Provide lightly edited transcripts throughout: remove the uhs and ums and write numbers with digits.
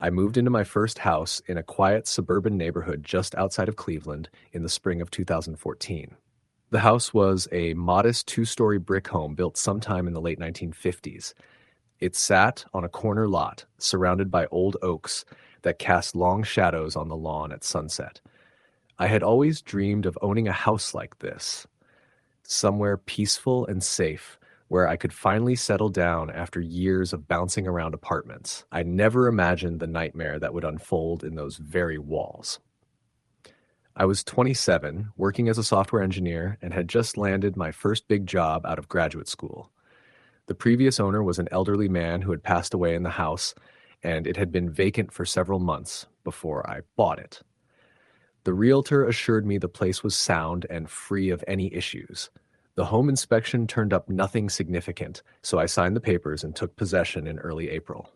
I moved into my first house in a quiet suburban neighborhood just outside of Cleveland in the spring of 2014. The house was a modest two-story brick home built sometime in the late 1950s. It sat on a corner lot surrounded by old oaks that cast long shadows on the lawn at sunset. I had always dreamed of owning a house like this, somewhere peaceful and safe, where I could finally settle down after years of bouncing around apartments. I never imagined the nightmare that would unfold in those very walls. I was 27, working as a software engineer, and had just landed my first big job out of graduate school. The previous owner was an elderly man who had passed away in the house, and it had been vacant for several months before I bought it. The realtor assured me the place was sound and free of any issues. The home inspection turned up nothing significant, so I signed the papers and took possession in early April.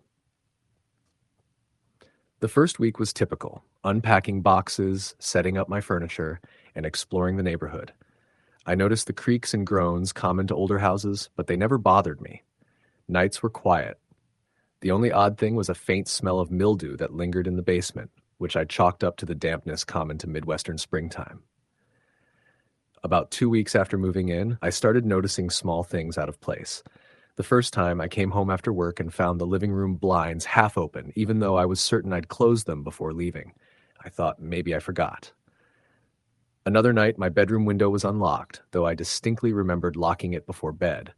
The first week was typical, unpacking boxes, setting up my furniture, and exploring the neighborhood. I noticed the creaks and groans common to older houses, but they never bothered me. Nights were quiet. The only odd thing was a faint smell of mildew that lingered in the basement, which I chalked up to the dampness common to Midwestern springtime. About 2 weeks after moving in, I started noticing small things out of place. The first time, I came home after work and found the living room blinds half open, even though I was certain I'd closed them before leaving. I thought maybe I forgot. Another night, my bedroom window was unlocked, though I distinctly remembered locking it before bed.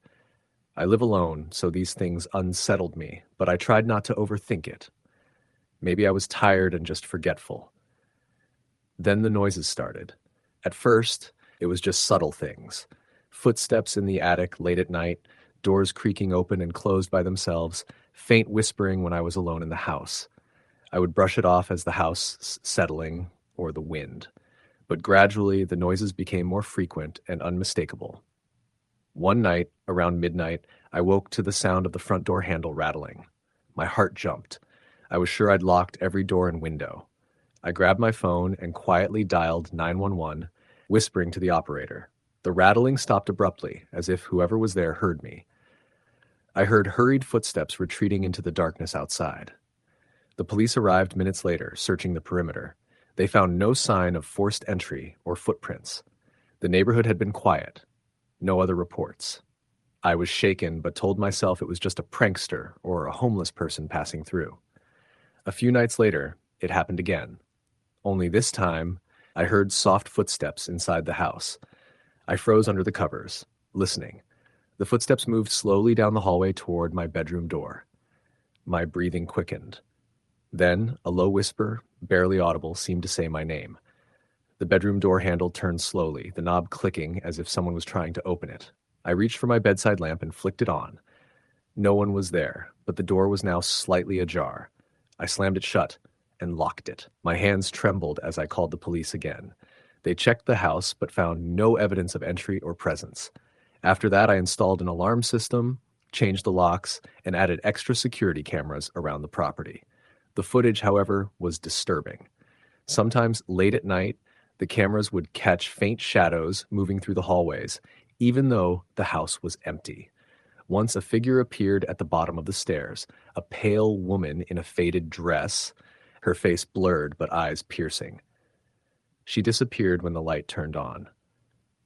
I live alone, so these things unsettled me, but I tried not to overthink it. Maybe I was tired and just forgetful. Then the noises started. At first, it was just subtle things. Footsteps in the attic late at night, doors creaking open and closed by themselves, faint whispering when I was alone in the house. I would brush it off as the house settling or the wind. But gradually, the noises became more frequent and unmistakable. One night, around midnight, I woke to the sound of the front door handle rattling. My heart jumped. I was sure I'd locked every door and window. I grabbed my phone and quietly dialed 911, whispering to the operator. The rattling stopped abruptly, as if whoever was there heard me. I heard hurried footsteps retreating into the darkness outside. The police arrived minutes later, searching the perimeter. They found no sign of forced entry or footprints. The neighborhood had been quiet. No other reports. I was shaken, but told myself it was just a prankster or a homeless person passing through. A few nights later, it happened again. Only this time, I heard soft footsteps inside the house. I froze under the covers, listening. The footsteps moved slowly down the hallway toward my bedroom door. My breathing quickened. Then, a low whisper, barely audible, seemed to say my name. The bedroom door handle turned slowly, the knob clicking as if someone was trying to open it. I reached for my bedside lamp and flicked it on. No one was there, but the door was now slightly ajar. I slammed it shut and locked it. My hands trembled as I called the police again. They checked the house but found no evidence of entry or presence. After that, I installed an alarm system, changed the locks, and added extra security cameras around the property. The footage, however, was disturbing. Sometimes late at night, the cameras would catch faint shadows moving through the hallways, even though the house was empty. Once a figure appeared at the bottom of the stairs, a pale woman in a faded dress, her face blurred but eyes piercing. She disappeared when the light turned on.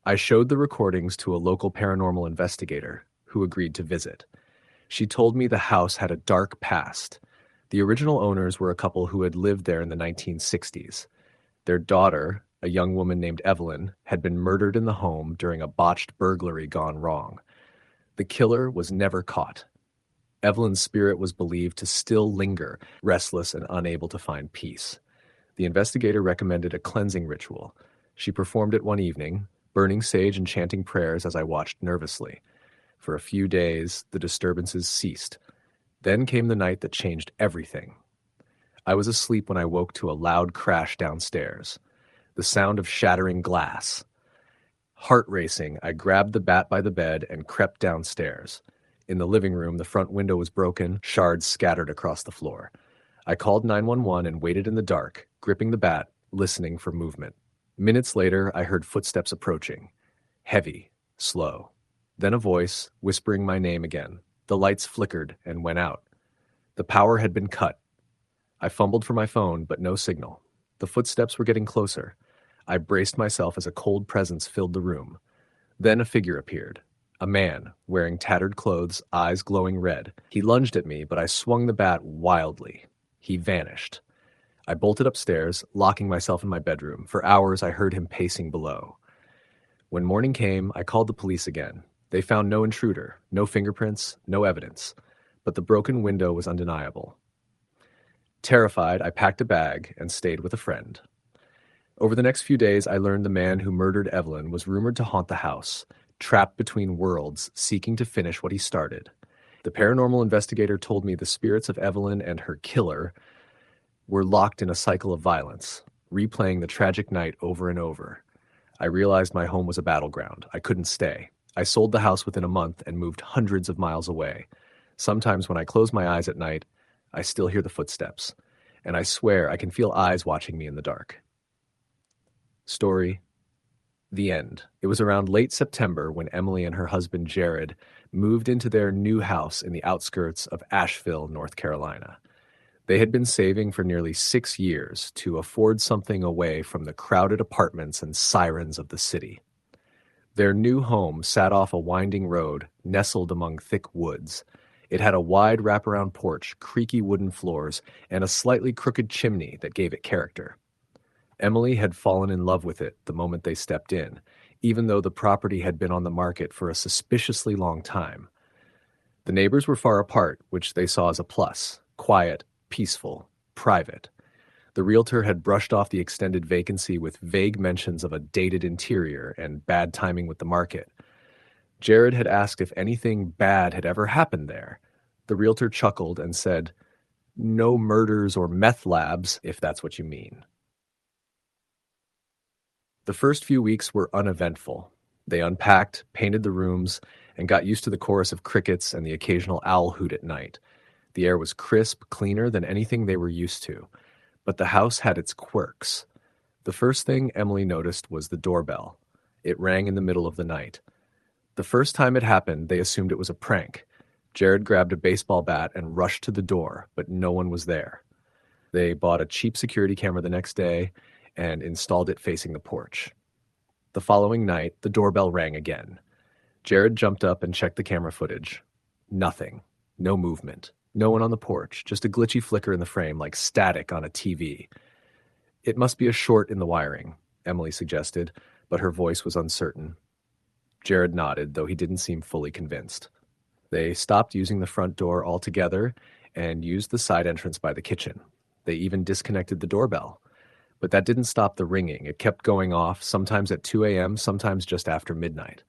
I showed the recordings to a local paranormal investigator, who agreed to visit. She told me the house had a dark past. The original owners were a couple who had lived there in the 1960s. Their daughter, a young woman named Evelyn, had been murdered in the home during a botched burglary gone wrong. The killer was never caught. Evelyn's spirit was believed to still linger, restless and unable to find peace. The investigator recommended a cleansing ritual. She performed it one evening, burning sage and chanting prayers as I watched nervously. For a few days, the disturbances ceased. Then came the night that changed everything. I was asleep when I woke to a loud crash downstairs. The sound of shattering glass. Heart racing, I grabbed the bat by the bed and crept downstairs. In the living room, the front window was broken, shards scattered across the floor. I called 911 and waited in the dark, gripping the bat, listening for movement. Minutes later, I heard footsteps approaching. Heavy, slow. Then a voice, whispering my name again. The lights flickered and went out. The power had been cut. I fumbled for my phone, but no signal. The footsteps were getting closer. I braced myself as a cold presence filled the room. Then a figure appeared. A man, wearing tattered clothes, eyes glowing red. He lunged at me, but I swung the bat wildly. He vanished. I bolted upstairs, locking myself in my bedroom. For hours, I heard him pacing below. When morning came, I called the police again. They found no intruder, no fingerprints, no evidence. But the broken window was undeniable. Terrified, I packed a bag and stayed with a friend. Over the next few days, I learned the man who murdered Evelyn was rumored to haunt the house, trapped between worlds, seeking to finish what he started. The paranormal investigator told me the spirits of Evelyn and her killer were locked in a cycle of violence, replaying the tragic night over and over. I realized my home was a battleground. I couldn't stay. I sold the house within a month and moved hundreds of miles away. Sometimes when I close my eyes at night, I still hear the footsteps, and I swear I can feel eyes watching me in the dark. Story: The end. It was around late September when Emily and her husband Jared moved into their new house in the outskirts of Asheville, North Carolina. They had been saving for nearly 6 years to afford something away from the crowded apartments and sirens of the city. Their new home sat off a winding road, nestled among thick woods. It had a wide wraparound porch, creaky wooden floors, and a slightly crooked chimney that gave it character. Emily had fallen in love with it the moment they stepped in, even though the property had been on the market for a suspiciously long time. The neighbors were far apart, which they saw as a plus: quiet, peaceful, private. The realtor had brushed off the extended vacancy with vague mentions of a dated interior and bad timing with the market. Jared had asked if anything bad had ever happened there. The realtor chuckled and said, "No murders or meth labs, if that's what you mean." The first few weeks were uneventful. They unpacked, painted the rooms, and got used to the chorus of crickets and the occasional owl hoot at night. The air was crisp, cleaner than anything they were used to. But the house had its quirks. The first thing Emily noticed was the doorbell. It rang in the middle of the night. The first time it happened, they assumed it was a prank. Jared grabbed a baseball bat and rushed to the door, but no one was there. They bought a cheap security camera the next day and installed it facing the porch. The following night, the doorbell rang again. Jared jumped up and checked the camera footage. Nothing. No movement. No one on the porch, just a glitchy flicker in the frame like static on a TV. "It must be a short in the wiring," Emily suggested, but her voice was uncertain. Jared nodded, though he didn't seem fully convinced. They stopped using the front door altogether and used the side entrance by the kitchen. They even disconnected the doorbell. But that didn't stop the ringing. It kept going off, sometimes at 2 a.m., sometimes just after midnight.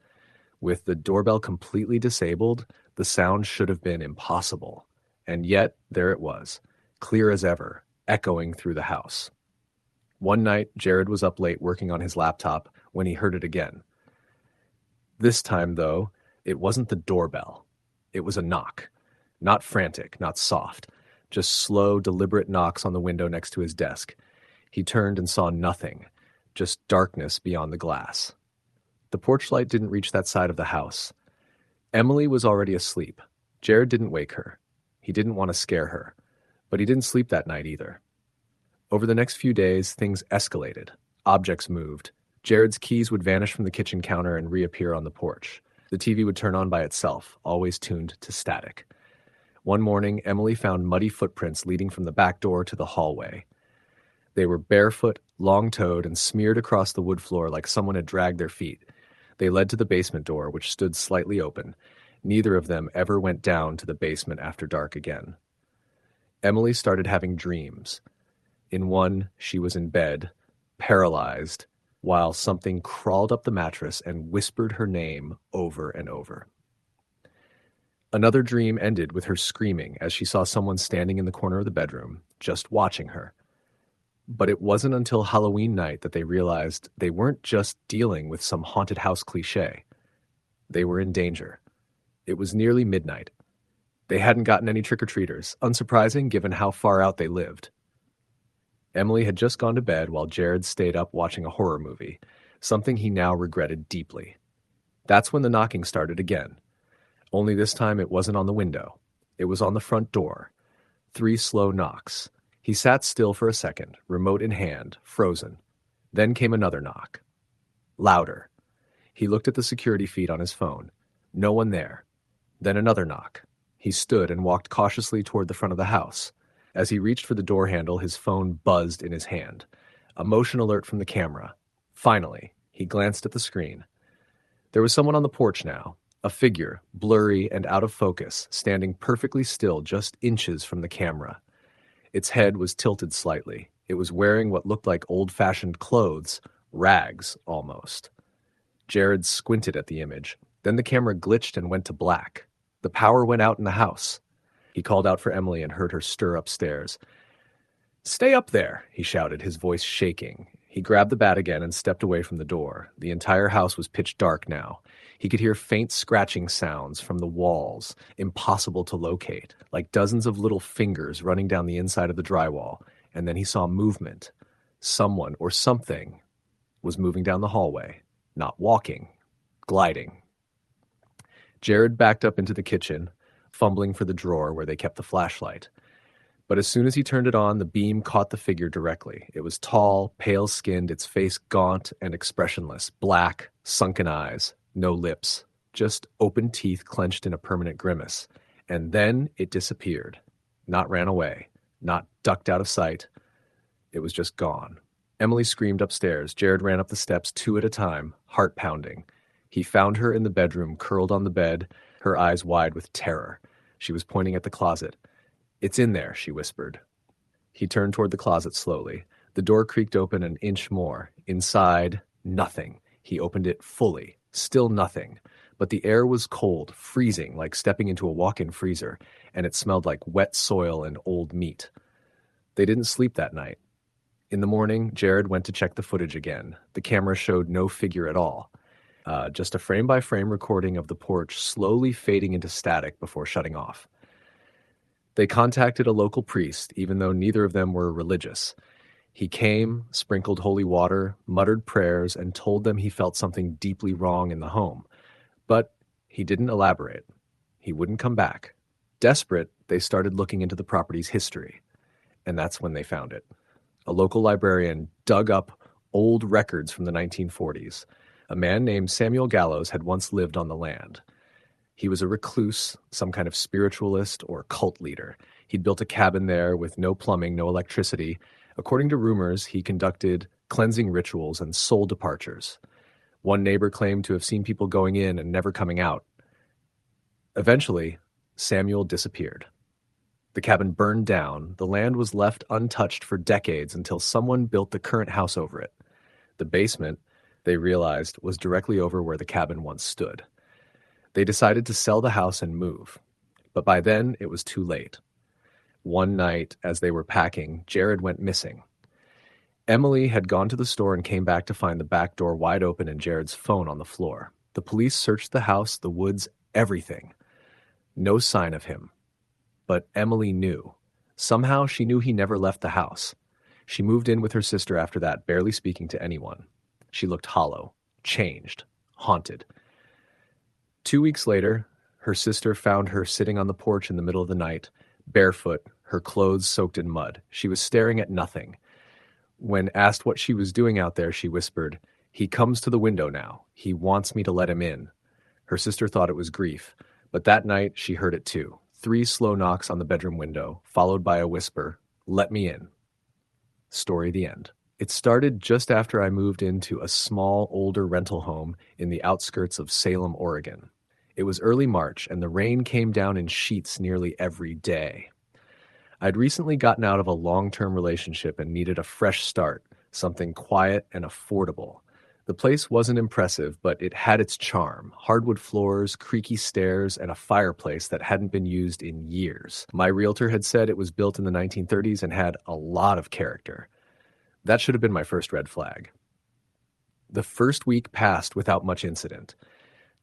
With the doorbell completely disabled, the sound should have been impossible. And yet, there it was, clear as ever, echoing through the house. One night, Jared was up late working on his laptop when he heard it again. This time, though, it wasn't the doorbell. It was a knock. Not frantic, not soft, just slow, deliberate knocks on the window next to his desk. He turned and saw nothing, just darkness beyond the glass. The porch light didn't reach that side of the house. Emily was already asleep. Jared didn't wake her. He didn't want to scare her, but he didn't sleep that night either. Over the next few days, things escalated. Objects moved. Jared's keys would vanish from the kitchen counter and reappear on the porch. The TV would turn on by itself, always tuned to static. One morning, Emily found muddy footprints leading from the back door to the hallway. They were barefoot, long-toed, and smeared across the wood floor like someone had dragged their feet. They led to the basement door, which stood slightly open. Neither of them ever went down to the basement after dark again. Emily started having dreams. In one, she was in bed, paralyzed, while something crawled up the mattress and whispered her name over and over. Another dream ended with her screaming as she saw someone standing in the corner of the bedroom, just watching her. But it wasn't until Halloween night that they realized they weren't just dealing with some haunted house cliché. They were in danger. It was nearly midnight. They hadn't gotten any trick-or-treaters, unsurprising given how far out they lived. Emily had just gone to bed while Jared stayed up watching a horror movie, something he now regretted deeply. That's when the knocking started again. Only this time it wasn't on the window. It was on the front door. 3 slow knocks. He sat still for a second, remote in hand, frozen. Then came another knock. Louder. He looked at the security feed on his phone. No one there. Then another knock. He stood and walked cautiously toward the front of the house. As he reached for the door handle, his phone buzzed in his hand. A motion alert from the camera. Finally, he glanced at the screen. There was someone on the porch now, a figure, blurry and out of focus, standing perfectly still just inches from the camera. Its head was tilted slightly. It was wearing what looked like old-fashioned clothes, rags almost. Jared squinted at the image. Then the camera glitched and went to black. The power went out in the house. He called out for Emily and heard her stir upstairs. "Stay up there," he shouted, his voice shaking. He grabbed the bat again and stepped away from the door. The entire house was pitch dark now. He could hear faint scratching sounds from the walls, impossible to locate, like dozens of little fingers running down the inside of the drywall. And then he saw movement. Someone or something was moving down the hallway, not walking, gliding. Jared backed up into the kitchen, fumbling for the drawer where they kept the flashlight. But as soon as he turned it on, the beam caught the figure directly. It was tall, pale-skinned, its face gaunt and expressionless, black, sunken eyes, no lips, just open teeth clenched in a permanent grimace. And then it disappeared. Not ran away, not ducked out of sight. It was just gone. Emily screamed upstairs. Jared ran up the steps 2 at a time, heart pounding. He found her in the bedroom, curled on the bed, her eyes wide with terror. She was pointing at the closet. "It's in there," she whispered. He turned toward the closet slowly. The door creaked open an inch more. Inside, nothing. He opened it fully. Still nothing. But the air was cold, freezing, like stepping into a walk-in freezer, and it smelled like wet soil and old meat. They didn't sleep that night. In the morning, Jared went to check the footage again. The camera showed no figure at all. Just a frame-by-frame recording of the porch slowly fading into static before shutting off. They contacted a local priest, even though neither of them were religious. He came, sprinkled holy water, muttered prayers, and told them he felt something deeply wrong in the home. But he didn't elaborate. He wouldn't come back. Desperate, they started looking into the property's history. And that's when they found it. A local librarian dug up old records from the 1940s. A man named Samuel Gallows had once lived on the land. He was a recluse, some kind of spiritualist or cult leader. He'd built a cabin there with no plumbing, no electricity. According to rumors, he conducted cleansing rituals and soul departures. One neighbor claimed to have seen people going in and never coming out. Eventually, Samuel disappeared. The cabin burned down. The land was left untouched for decades until someone built the current house over it. The basement, they realized, was directly over where the cabin once stood. They decided to sell the house and move. But by then, it was too late. One night, as they were packing, Jared went missing. Emily had gone to the store and came back to find the back door wide open and Jared's phone on the floor. The police searched the house, the woods, everything. No sign of him. But Emily knew. Somehow she knew he never left the house. She moved in with her sister after that, barely speaking to anyone. She looked hollow, changed, haunted. 2 weeks later, her sister found her sitting on the porch in the middle of the night, barefoot, her clothes soaked in mud. She was staring at nothing. When asked what she was doing out there, she whispered, "He comes to the window now. He wants me to let him in." Her sister thought it was grief, but that night she heard it too. 3 slow knocks on the bedroom window, followed by a whisper, "Let me in." Story the end. It started just after I moved into a small, older rental home in the outskirts of Salem, Oregon. It was early March, and the rain came down in sheets nearly every day. I'd recently gotten out of a long-term relationship and needed a fresh start, something quiet and affordable. The place wasn't impressive, but it had its charm. Hardwood floors, creaky stairs, and a fireplace that hadn't been used in years. My realtor had said it was built in the 1930s and had a lot of character. That should have been my first red flag. The first week passed without much incident.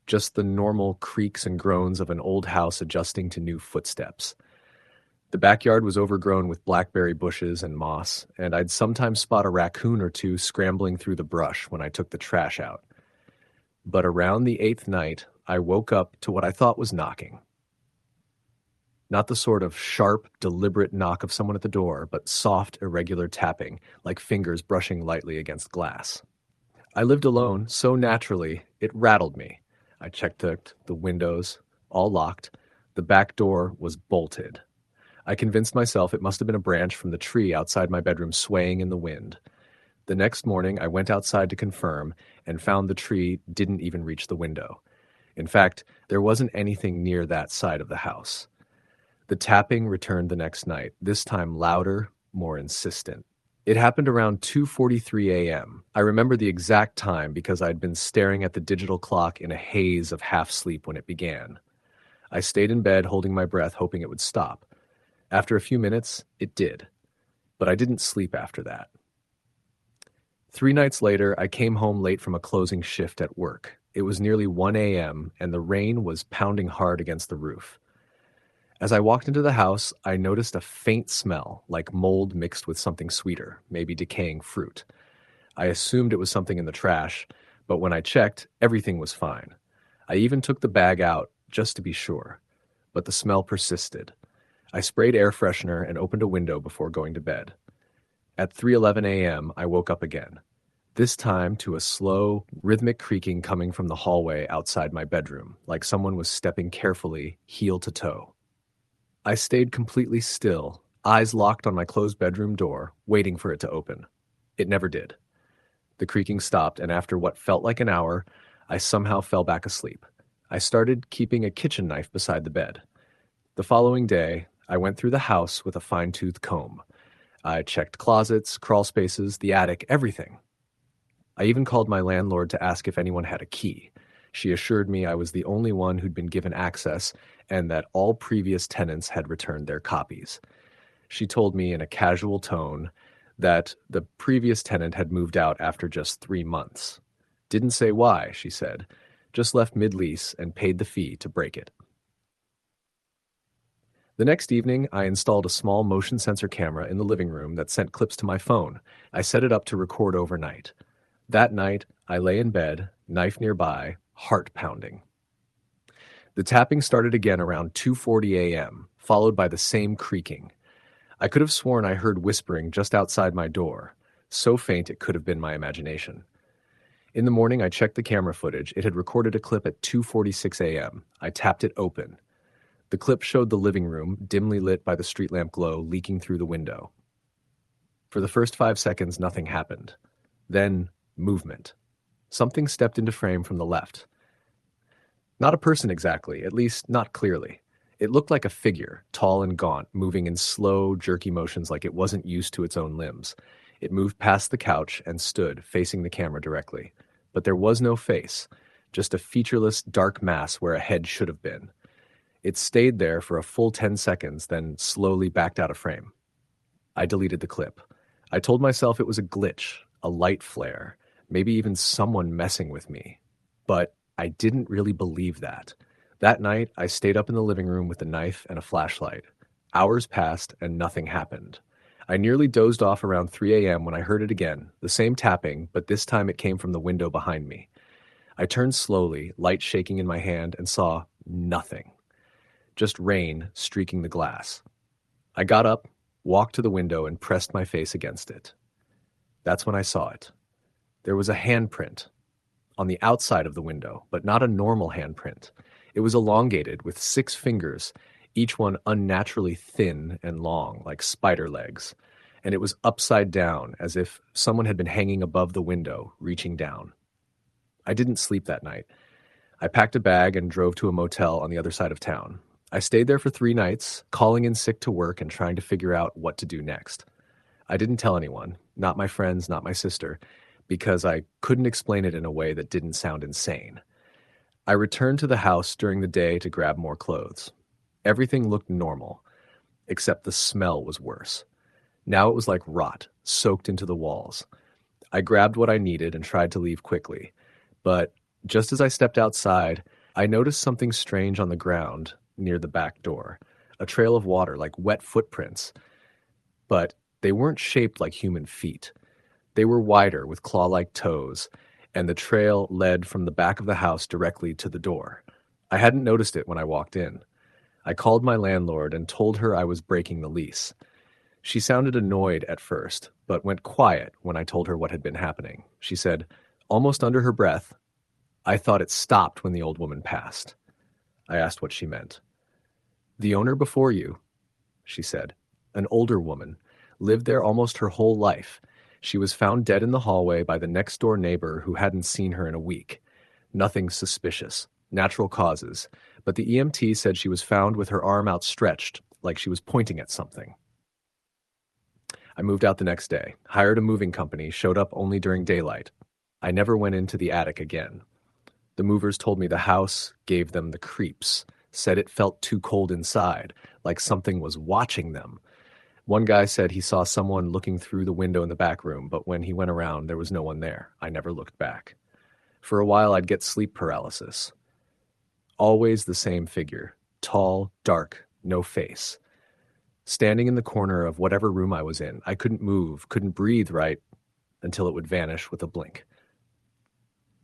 Just the normal creaks and groans of an old house adjusting to new footsteps. The backyard was overgrown with blackberry bushes and moss, and I'd sometimes spot a raccoon or two scrambling through the brush when I took the trash out. But around the 8th night, I woke up to what I thought was knocking. Not the sort of sharp, deliberate knock of someone at the door, but soft, irregular tapping, like fingers brushing lightly against glass. I lived alone so naturally, it rattled me. I checked the windows, all locked. The back door was bolted. I convinced myself it must have been a branch from the tree outside my bedroom swaying in the wind. The next morning, I went outside to confirm and found the tree didn't even reach the window. In fact, there wasn't anything near that side of the house. The tapping returned the next night, this time louder, more insistent. It happened around 2:43 a.m. I remember the exact time because I'd been staring at the digital clock in a haze of half sleep when it began. I stayed in bed holding my breath, hoping it would stop. After a few minutes, it did. But I didn't sleep after that. 3 nights later, I came home late from a closing shift at work. It was nearly 1 a.m., and the rain was pounding hard against the roof. As I walked into the house, I noticed a faint smell, like mold mixed with something sweeter, maybe decaying fruit. I assumed it was something in the trash, but when I checked, everything was fine. I even took the bag out just to be sure, but the smell persisted. I sprayed air freshener and opened a window before going to bed. At 3:11 a.m., I woke up again, this time to a slow, rhythmic creaking coming from the hallway outside my bedroom, like someone was stepping carefully, heel to toe. I stayed completely still, eyes locked on my closed bedroom door, waiting for it to open. It never did. The creaking stopped, and after what felt like an hour, I somehow fell back asleep. I started keeping a kitchen knife beside the bed. The following day, I went through the house with a fine-tooth comb. I checked closets, crawl spaces, the attic, everything. I even called my landlord to ask if anyone had a key. She assured me I was the only one who'd been given access and that all previous tenants had returned their copies. She told me in a casual tone that the previous tenant had moved out after just 3 months. Didn't say why, she said, just left mid-lease and paid the fee to break it. The next evening, I installed a small motion sensor camera in the living room that sent clips to my phone. I set it up to record overnight. That night, I lay in bed, knife nearby, heart pounding. The tapping started again around 2:40 a.m., followed by the same creaking. I could have sworn I heard whispering just outside my door, so faint it could have been my imagination. In the morning, I checked the camera footage. It had recorded a clip at 2:46 a.m. I tapped it open. The clip showed the living room, dimly lit by the street lamp glow leaking through the window. For the first 5 seconds, nothing happened. Then, movement. Something stepped into frame from the left. Not a person exactly, at least not clearly. It looked like a figure, tall and gaunt, moving in slow, jerky motions like it wasn't used to its own limbs. It moved past the couch and stood, facing the camera directly. But there was no face, just a featureless, dark mass where a head should have been. It stayed there for a full 10 seconds, then slowly backed out of frame. I deleted the clip. I told myself it was a glitch, a light flare, maybe even someone messing with me. But I didn't really believe that. That night, I stayed up in the living room with a knife and a flashlight. Hours passed and nothing happened. I nearly dozed off around 3 a.m. when I heard it again, the same tapping, but this time it came from the window behind me. I turned slowly, light shaking in my hand, and saw nothing. Just rain streaking the glass. I got up, walked to the window, and pressed my face against it. That's when I saw it. There was a handprint on the outside of the window, but not a normal handprint. It was elongated with 6 fingers, each one unnaturally thin and long, like spider legs, and it was upside down, as if someone had been hanging above the window, reaching down. I didn't sleep that night. I packed a bag and drove to a motel on the other side of town. I stayed there for 3 nights, calling in sick to work and trying to figure out what to do next. I didn't tell anyone, not my friends, not my sister, because I couldn't explain it in a way that didn't sound insane. I returned to the house during the day to grab more clothes. Everything looked normal, except the smell was worse. Now it was like rot, soaked into the walls. I grabbed what I needed and tried to leave quickly, but just as I stepped outside, I noticed something strange on the ground near the back door, a trail of water like wet footprints, but they weren't shaped like human feet. They were wider with claw-like toes, and the trail led from the back of the house directly to the door. I hadn't noticed it when I walked in. I called my landlord and told her I was breaking the lease. She sounded annoyed at first, but went quiet when I told her what had been happening. She said, almost under her breath, "I thought it stopped when the old woman passed." I asked what she meant. "The owner before you," she said, "an older woman, lived there almost her whole life. She was found dead in the hallway by the next-door neighbor who hadn't seen her in a week. Nothing suspicious. Natural causes. But the EMT said she was found with her arm outstretched, like she was pointing at something." I moved out the next day, hired a moving company, showed up only during daylight. I never went into the attic again. The movers told me the house gave them the creeps, said it felt too cold inside, like something was watching them. One guy said he saw someone looking through the window in the back room, but when he went around, there was no one there. I never looked back. For a while, I'd get sleep paralysis. Always the same figure, tall, dark, no face. Standing in the corner of whatever room I was in, I couldn't move, couldn't breathe right, until it would vanish with a blink.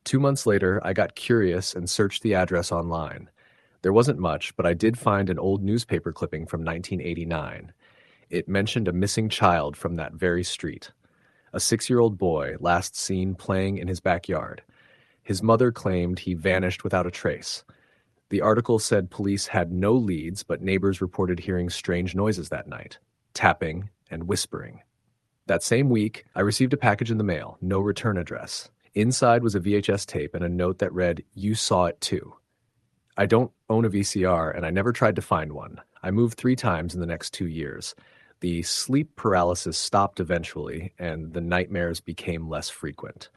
2 months later, I got curious and searched the address online. There wasn't much, but I did find an old newspaper clipping from 1989. It mentioned a missing child from that very street. A 6-year-old boy, last seen playing in his backyard. His mother claimed he vanished without a trace. The article said police had no leads, but neighbors reported hearing strange noises that night, tapping and whispering. That same week, I received a package in the mail, no return address. Inside was a VHS tape and a note that read, "You saw it too." I don't own a VCR, and I never tried to find one. I moved 3 times in the next 2 years. The sleep paralysis stopped eventually, and the nightmares became less frequent.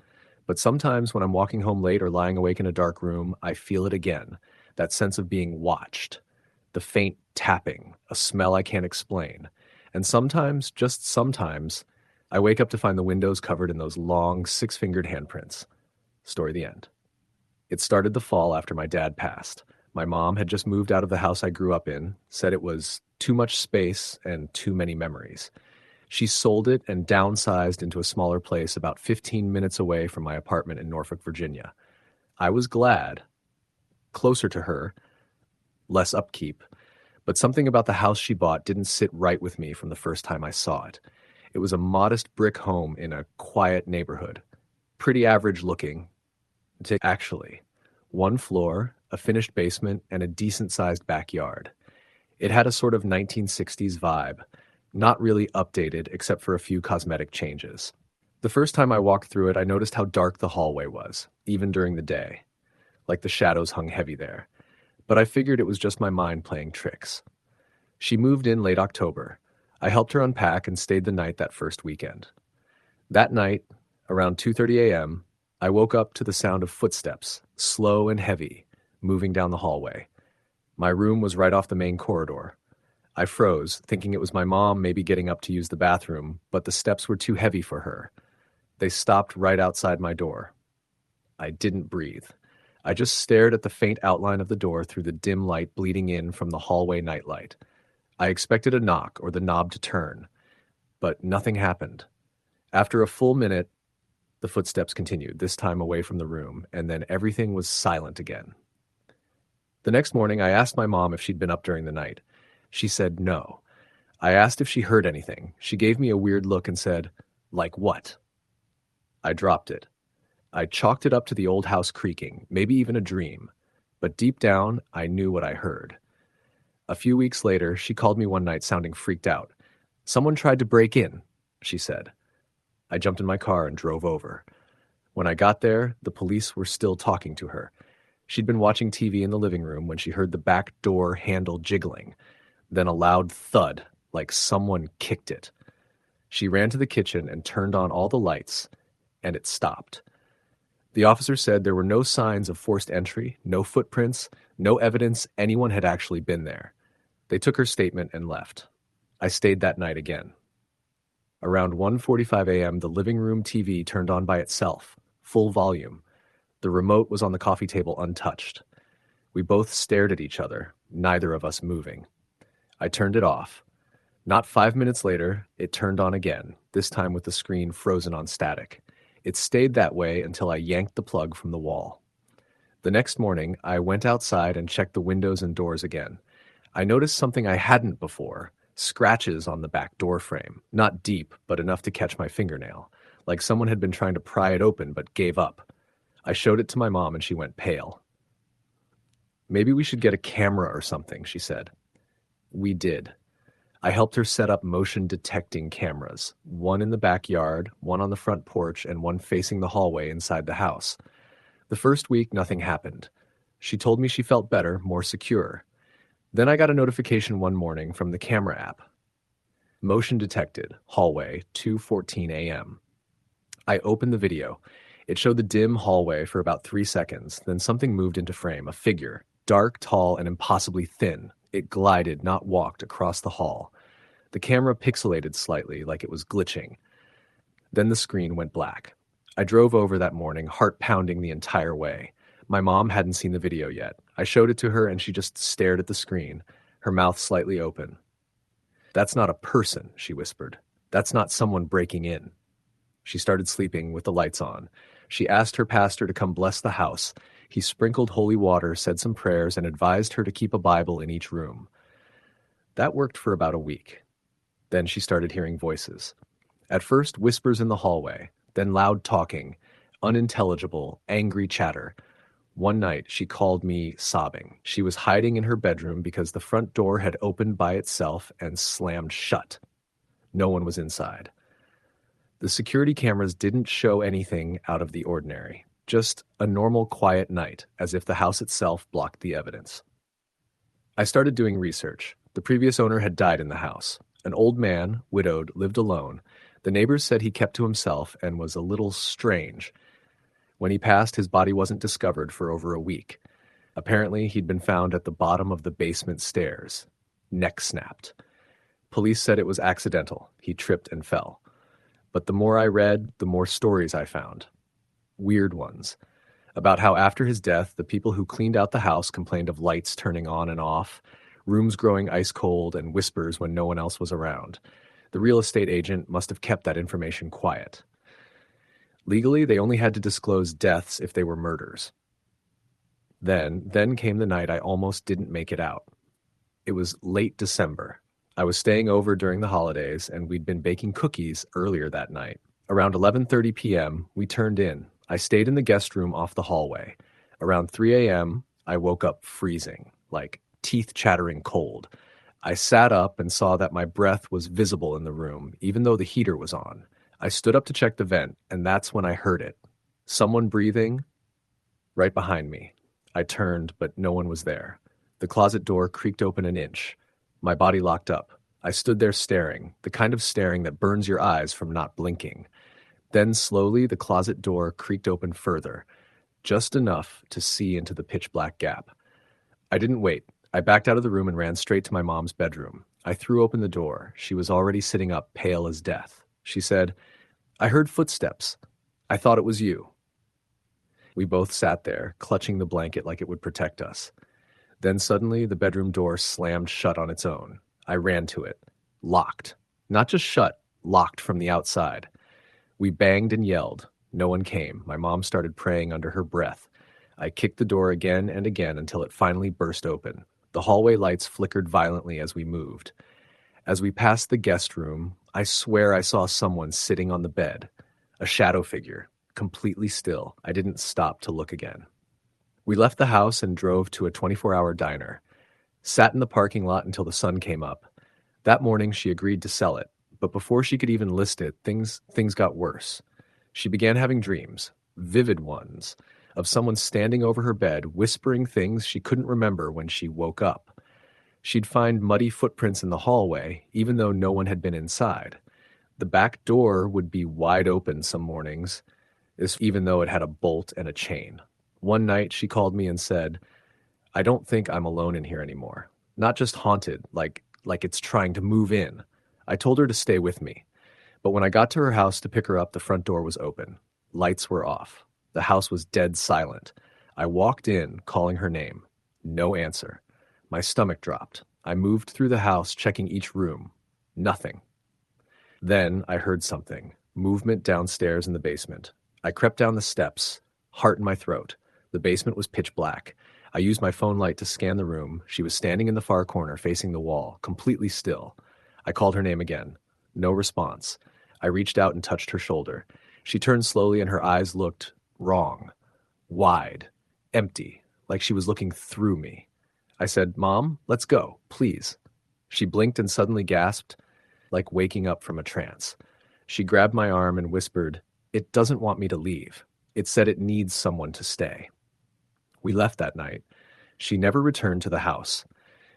But sometimes when I'm walking home late or lying awake in a dark room, I feel it again. That sense of being watched. The faint tapping, a smell I can't explain. And sometimes, just sometimes, I wake up to find the windows covered in those long, 6-fingered handprints. Story the end. It started the fall after my dad passed. My mom had just moved out of the house I grew up in, said it was too much space and too many memories. She sold it and downsized into a smaller place about 15 minutes away from my apartment in Norfolk, Virginia. I was glad. Closer to her, less upkeep, but something about the house she bought didn't sit right with me from the first time I saw it. It was a modest brick home in a quiet neighborhood. Pretty average looking. Actually, 1 floor, a finished basement, and a decent-sized backyard. It had a sort of 1960s vibe, not really updated except for a few cosmetic changes. The first time I walked through it, I noticed how dark the hallway was, even during the day. Like the shadows hung heavy there. But I figured it was just my mind playing tricks. She moved in late October. I helped her unpack and stayed the night that first weekend. That night, around 2:30 a.m., I woke up to the sound of footsteps, slow and heavy, moving down the hallway. My room was right off the main corridor. I froze, thinking it was my mom maybe getting up to use the bathroom, but the steps were too heavy for her. They stopped right outside my door. I didn't breathe. I just stared at the faint outline of the door through the dim light bleeding in from the hallway nightlight. I expected a knock or the knob to turn, but nothing happened. After a full minute, the footsteps continued, this time away from the room, and then everything was silent again. The next morning, I asked my mom if she'd been up during the night. She said no. I asked if she heard anything. She gave me a weird look and said, "Like what?" I dropped it. I chalked it up to the old house creaking, maybe even a dream. But deep down, I knew what I heard. A few weeks later, she called me one night sounding freaked out. "Someone tried to break in," she said. I jumped in my car and drove over. When I got there, the police were still talking to her. She'd been watching TV in the living room when she heard the back door handle jiggling, then a loud thud, like someone kicked it. She ran to the kitchen and turned on all the lights, and it stopped. The officer said there were no signs of forced entry, no footprints, no evidence anyone had actually been there. They took her statement and left. I stayed that night again. Around 1:45 a.m., the living room TV turned on by itself, full volume. The remote was on the coffee table untouched. We both stared at each other, neither of us moving. I turned it off. Not 5 minutes later, it turned on again, this time with the screen frozen on static. It stayed that way until I yanked the plug from the wall. The next morning, I went outside and checked the windows and doors again. I noticed something I hadn't before: scratches on the back door frame. Not deep, but enough to catch my fingernail, like someone had been trying to pry it open but gave up. I showed it to my mom and she went pale. "Maybe we should get a camera or something," she said. We did. I helped her set up motion detecting cameras, one in the backyard, one on the front porch, and one facing the hallway inside the house. The first week, nothing happened. She told me she felt better, more secure. Then I got a notification one morning from the camera app. Motion detected, hallway, 2:14 a.m. I opened the video. It showed the dim hallway for about 3 seconds, then something moved into frame, a figure, dark, tall, and impossibly thin. It glided, not walked, across the hall. The camera pixelated slightly, like it was glitching. Then the screen went black. I drove over that morning, heart pounding the entire way. My mom hadn't seen the video yet. I showed it to her and she just stared at the screen, her mouth slightly open. "That's not a person," she whispered. "That's not someone breaking in." She started sleeping with the lights on. She asked her pastor to come bless the house. He sprinkled holy water, said some prayers, and advised her to keep a Bible in each room. That worked for about a week. Then she started hearing voices. At first, whispers in the hallway, then loud talking, unintelligible, angry chatter. One night, she called me sobbing. She was hiding in her bedroom because the front door had opened by itself and slammed shut. No one was inside. The security cameras didn't show anything out of the ordinary, just a normal, quiet night, as if the house itself blocked the evidence. I started doing research. The previous owner had died in the house. An old man, widowed, lived alone. The neighbors said he kept to himself and was a little strange. When he passed, his body wasn't discovered for over a week. Apparently, he'd been found at the bottom of the basement stairs, neck snapped. Police said it was accidental. He tripped and fell. But the more I read, the more stories I found. Weird ones. About how after his death, the people who cleaned out the house complained of lights turning on and off, rooms growing ice cold, and whispers when no one else was around. The real estate agent must have kept that information quiet. Legally, they only had to disclose deaths if they were murders. Then came the night I almost didn't make it out. It was late December. I was staying over during the holidays, and we'd been baking cookies earlier that night. Around 11:30 p.m., we turned in. I stayed in the guest room off the hallway. Around 3 a.m., I woke up freezing, like teeth chattering cold. I sat up and saw that my breath was visible in the room, even though the heater was on. I stood up to check the vent, and that's when I heard it. Someone breathing right behind me. I turned, but no one was there. The closet door creaked open an inch. My body locked up. I stood there staring, the kind of staring that burns your eyes from not blinking. Then slowly the closet door creaked open further, just enough to see into the pitch-black gap. I didn't wait. I backed out of the room and ran straight to my mom's bedroom. I threw open the door. She was already sitting up, pale as death. She said, "I heard footsteps. I thought it was you." We both sat there, clutching the blanket like it would protect us. Then suddenly the bedroom door slammed shut on its own. I ran to it. Locked. Not just shut, locked from the outside. We banged and yelled. No one came. My mom started praying under her breath. I kicked the door again and again until it finally burst open. The hallway lights flickered violently as we moved. As we passed the guest room, I swear I saw someone sitting on the bed. A shadow figure, completely still. I didn't stop to look again. We left the house and drove to a 24-hour diner. Sat in the parking lot until the sun came up. That morning, she agreed to sell it. But before she could even list it, things got worse. She began having dreams, vivid ones, of someone standing over her bed, whispering things she couldn't remember when she woke up. She'd find muddy footprints in the hallway, even though no one had been inside. The back door would be wide open some mornings, even though it had a bolt and a chain. One night, she called me and said, "I don't think I'm alone in here anymore. Not just haunted, like it's trying to move in." I told her to stay with me. But when I got to her house to pick her up, the front door was open. Lights were off. The house was dead silent. I walked in, calling her name. No answer. My stomach dropped. I moved through the house, checking each room. Nothing. Then I heard something. Movement downstairs in the basement. I crept down the steps, heart in my throat. The basement was pitch black. I used my phone light to scan the room. She was standing in the far corner, facing the wall, completely still. I called her name again. No response. I reached out and touched her shoulder. She turned slowly and her eyes looked wrong, wide, empty, like she was looking through me. I said, "Mom, let's go, please." She blinked and suddenly gasped, like waking up from a trance. She grabbed my arm and whispered, "It doesn't want me to leave. It said it needs someone to stay." We left that night. She never returned to the house.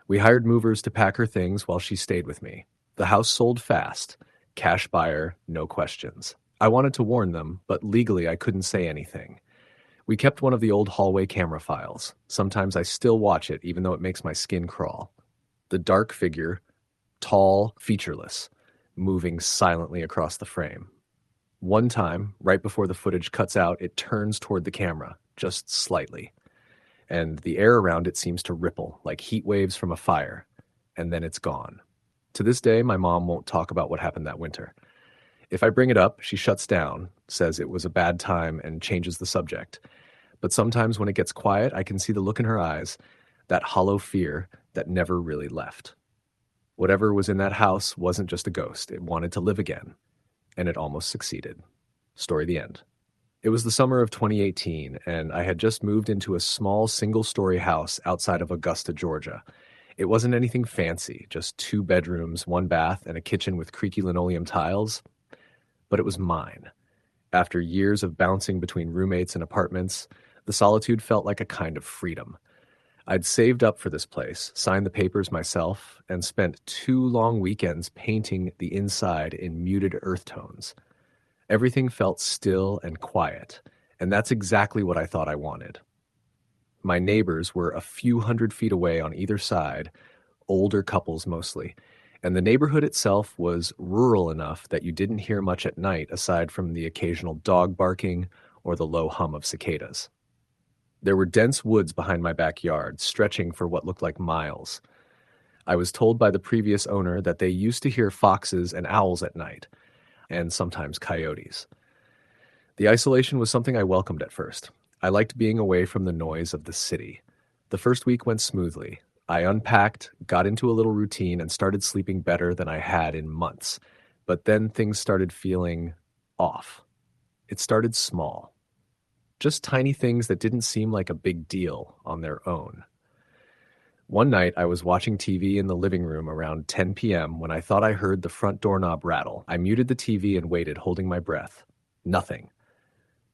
We hired movers to pack her things while she stayed with me. The house sold fast. Cash buyer, no questions. I wanted to warn them, but legally I couldn't say anything. We kept one of the old hallway camera files. Sometimes I still watch it, even though it makes my skin crawl. The dark figure, tall, featureless, moving silently across the frame. One time, right before the footage cuts out, it turns toward the camera, just slightly. And the air around it seems to ripple, like heat waves from a fire. And then it's gone. To this day, my mom won't talk about what happened that winter. If I bring it up, she shuts down, says it was a bad time, and changes the subject. But sometimes when it gets quiet, I can see the look in her eyes, that hollow fear that never really left. Whatever was in that house wasn't just a ghost. It wanted to live again. And it almost succeeded. Story the end. It was the summer of 2018, and I had just moved into a small single-story house outside of Augusta, Georgia. It wasn't anything fancy, just 2 bedrooms, 1 bath, and a kitchen with creaky linoleum tiles. But it was mine. After years of bouncing between roommates and apartments, the solitude felt like a kind of freedom. I'd saved up for this place, signed the papers myself, and spent 2 long weekends painting the inside in muted earth tones. Everything felt still and quiet, and that's exactly what I thought I wanted. My neighbors were a few hundred feet away on either side, older couples mostly, and the neighborhood itself was rural enough that you didn't hear much at night aside from the occasional dog barking or the low hum of cicadas. There were dense woods behind my backyard, stretching for what looked like miles. I was told by the previous owner that they used to hear foxes and owls at night, and sometimes coyotes. The isolation was something I welcomed at first. I liked being away from the noise of the city. The first week went smoothly. I unpacked, got into a little routine, and started sleeping better than I had in months. But then things started feeling off. It started small. Just tiny things that didn't seem like a big deal on their own. One night, I was watching TV in the living room around 10 p.m. when I thought I heard the front doorknob rattle. I muted the TV and waited, holding my breath. Nothing.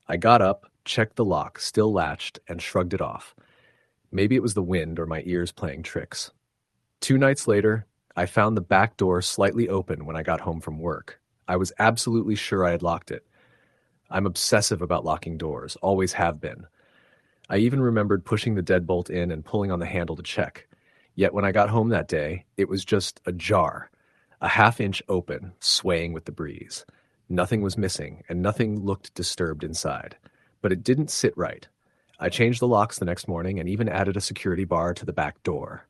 I got up, checked the lock, still latched, and shrugged it off. Maybe it was the wind or my ears playing tricks. 2 nights later, I found the back door slightly open when I got home from work. I was absolutely sure I had locked it. I'm obsessive about locking doors, always have been. I even remembered pushing the deadbolt in and pulling on the handle to check. Yet when I got home that day, it was just ajar, a half-inch open, swaying with the breeze. Nothing was missing, and nothing looked disturbed inside. But it didn't sit right. I changed the locks the next morning and even added a security bar to the back door.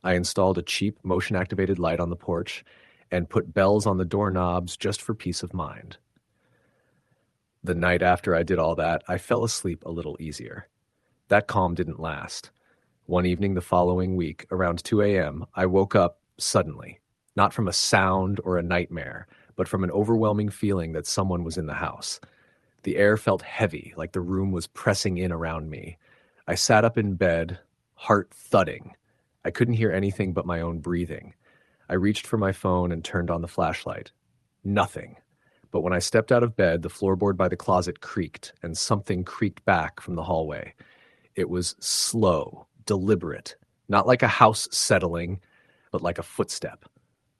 I installed a cheap motion-activated light on the porch and put bells on the doorknobs just for peace of mind. The night after I did all that, I fell asleep a little easier. That calm didn't last. One evening the following week, around 2 a.m., I woke up suddenly, not from a sound or a nightmare, but from an overwhelming feeling that someone was in the house. The air felt heavy, like the room was pressing in around me. I sat up in bed, heart thudding. I couldn't hear anything but my own breathing. I reached for my phone and turned on the flashlight. Nothing. But when I stepped out of bed, the floorboard by the closet creaked, and something creaked back from the hallway. It was slow, deliberate, not like a house settling, but like a footstep.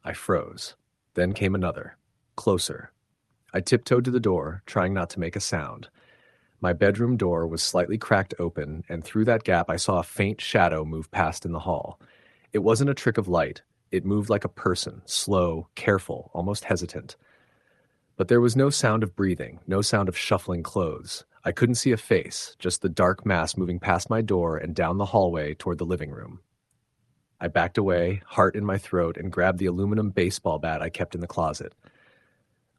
I froze. Then came another, closer. I tiptoed to the door, trying not to make a sound. My bedroom door was slightly cracked open, and through that gap I saw a faint shadow move past in the hall. It wasn't a trick of light. It moved like a person, slow, careful, almost hesitant. But there was no sound of breathing, no sound of shuffling clothes. I couldn't see a face, just the dark mass moving past my door and down the hallway toward the living room. I backed away, heart in my throat, and grabbed the aluminum baseball bat I kept in the closet.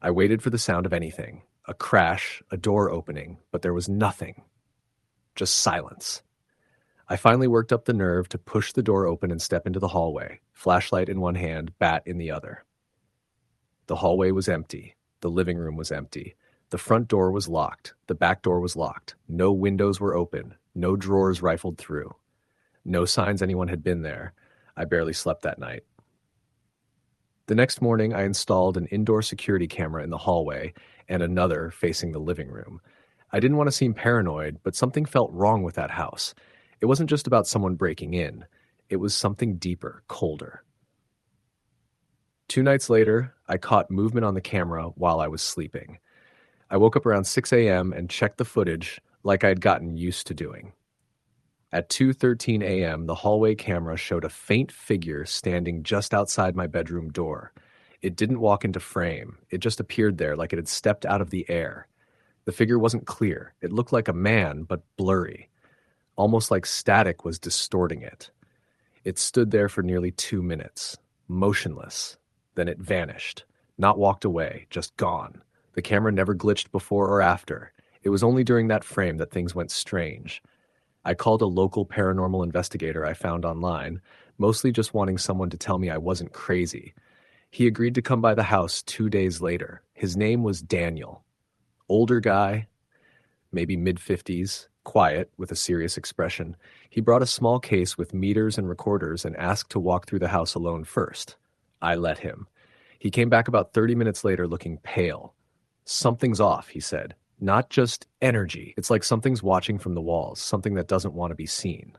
I waited for the sound of anything, a crash, a door opening, but there was nothing. Just silence. I finally worked up the nerve to push the door open and step into the hallway, flashlight in one hand, bat in the other. The hallway was empty. The living room was empty. The front door was locked. The back door was locked. No windows were open. No drawers rifled through. No signs anyone had been there. I barely slept that night. The next morning, I installed an indoor security camera in the hallway and another facing the living room. I didn't want to seem paranoid, but something felt wrong with that house. It wasn't just about someone breaking in. It was something deeper, colder. 2 nights later, I caught movement on the camera while I was sleeping. I woke up around 6 a.m. and checked the footage like I'd gotten used to doing. At 2:13 a.m., the hallway camera showed a faint figure standing just outside my bedroom door. It didn't walk into frame. It just appeared there like it had stepped out of the air. The figure wasn't clear. It looked like a man, but blurry. Almost like static was distorting it. It stood there for nearly 2 minutes, motionless. Then it vanished. Not walked away, just gone. The camera never glitched before or after. It was only during that frame that things went strange. I called a local paranormal investigator I found online, mostly just wanting someone to tell me I wasn't crazy. He agreed to come by the house 2 days later. His name was Daniel. Older guy, maybe mid-50s, quiet, with a serious expression. He brought a small case with meters and recorders and asked to walk through the house alone first. I let him. He came back about 30 minutes later looking pale. "Something's off," he said. "Not just energy. It's like something's watching from the walls, something that doesn't want to be seen."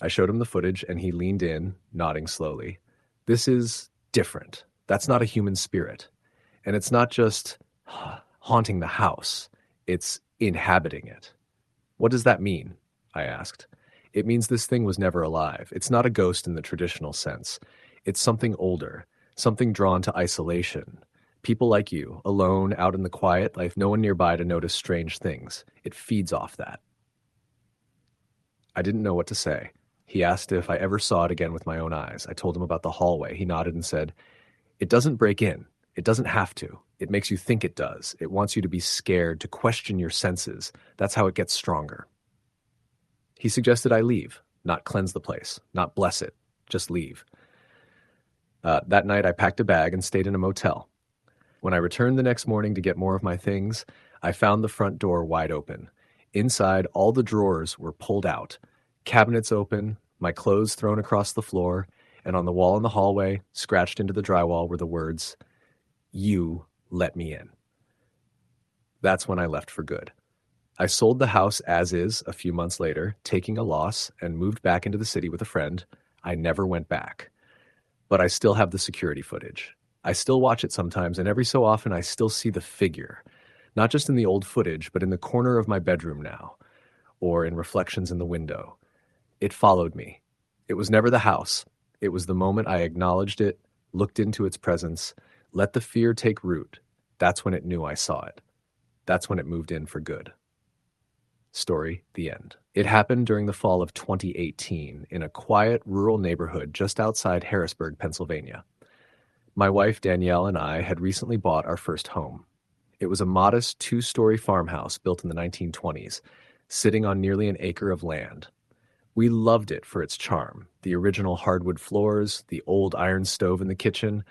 I showed him the footage and he leaned in, nodding slowly. "This is different. That's not a human spirit. And it's not just haunting the house. It's inhabiting it." "What does that mean?" I asked. "It means this thing was never alive. It's not a ghost in the traditional sense. It's something older, something drawn to isolation. People like you, alone, out in the quiet, with no one nearby to notice strange things. It feeds off that." I didn't know what to say. He asked if I ever saw it again with my own eyes. I told him about the hallway. He nodded and said, "It doesn't break in. It doesn't have to. It makes you think it does. It wants you to be scared, to question your senses. That's how it gets stronger." He suggested I leave, not cleanse the place, not bless it, just leave. That night I packed a bag and stayed in a motel. When I returned the next morning to get more of my things, I found the front door wide open. Inside, all the drawers were pulled out, cabinets open, my clothes thrown across the floor, and on the wall in the hallway, scratched into the drywall, were the words, "You let me in." That's when I left for good. I sold the house as is a few months later, taking a loss, and moved back into the city with a friend. I never went back. But I still have the security footage. I still watch it sometimes, and every so often I still see the figure. Not just in the old footage, but in the corner of my bedroom now, or in reflections in the window. It followed me. It was never the house. It was the moment I acknowledged it, looked into its presence, let the fear take root. That's when it knew I saw it. That's when it moved in for good. Story, the end. It happened during the fall of 2018 in a quiet rural neighborhood just outside Harrisburg, Pennsylvania. My wife, Danielle, and I had recently bought our first home. It was a modest 2-story farmhouse built in the 1920s, sitting on nearly an acre of land. We loved it for its charm, the original hardwood floors, the old iron stove in the kitchen,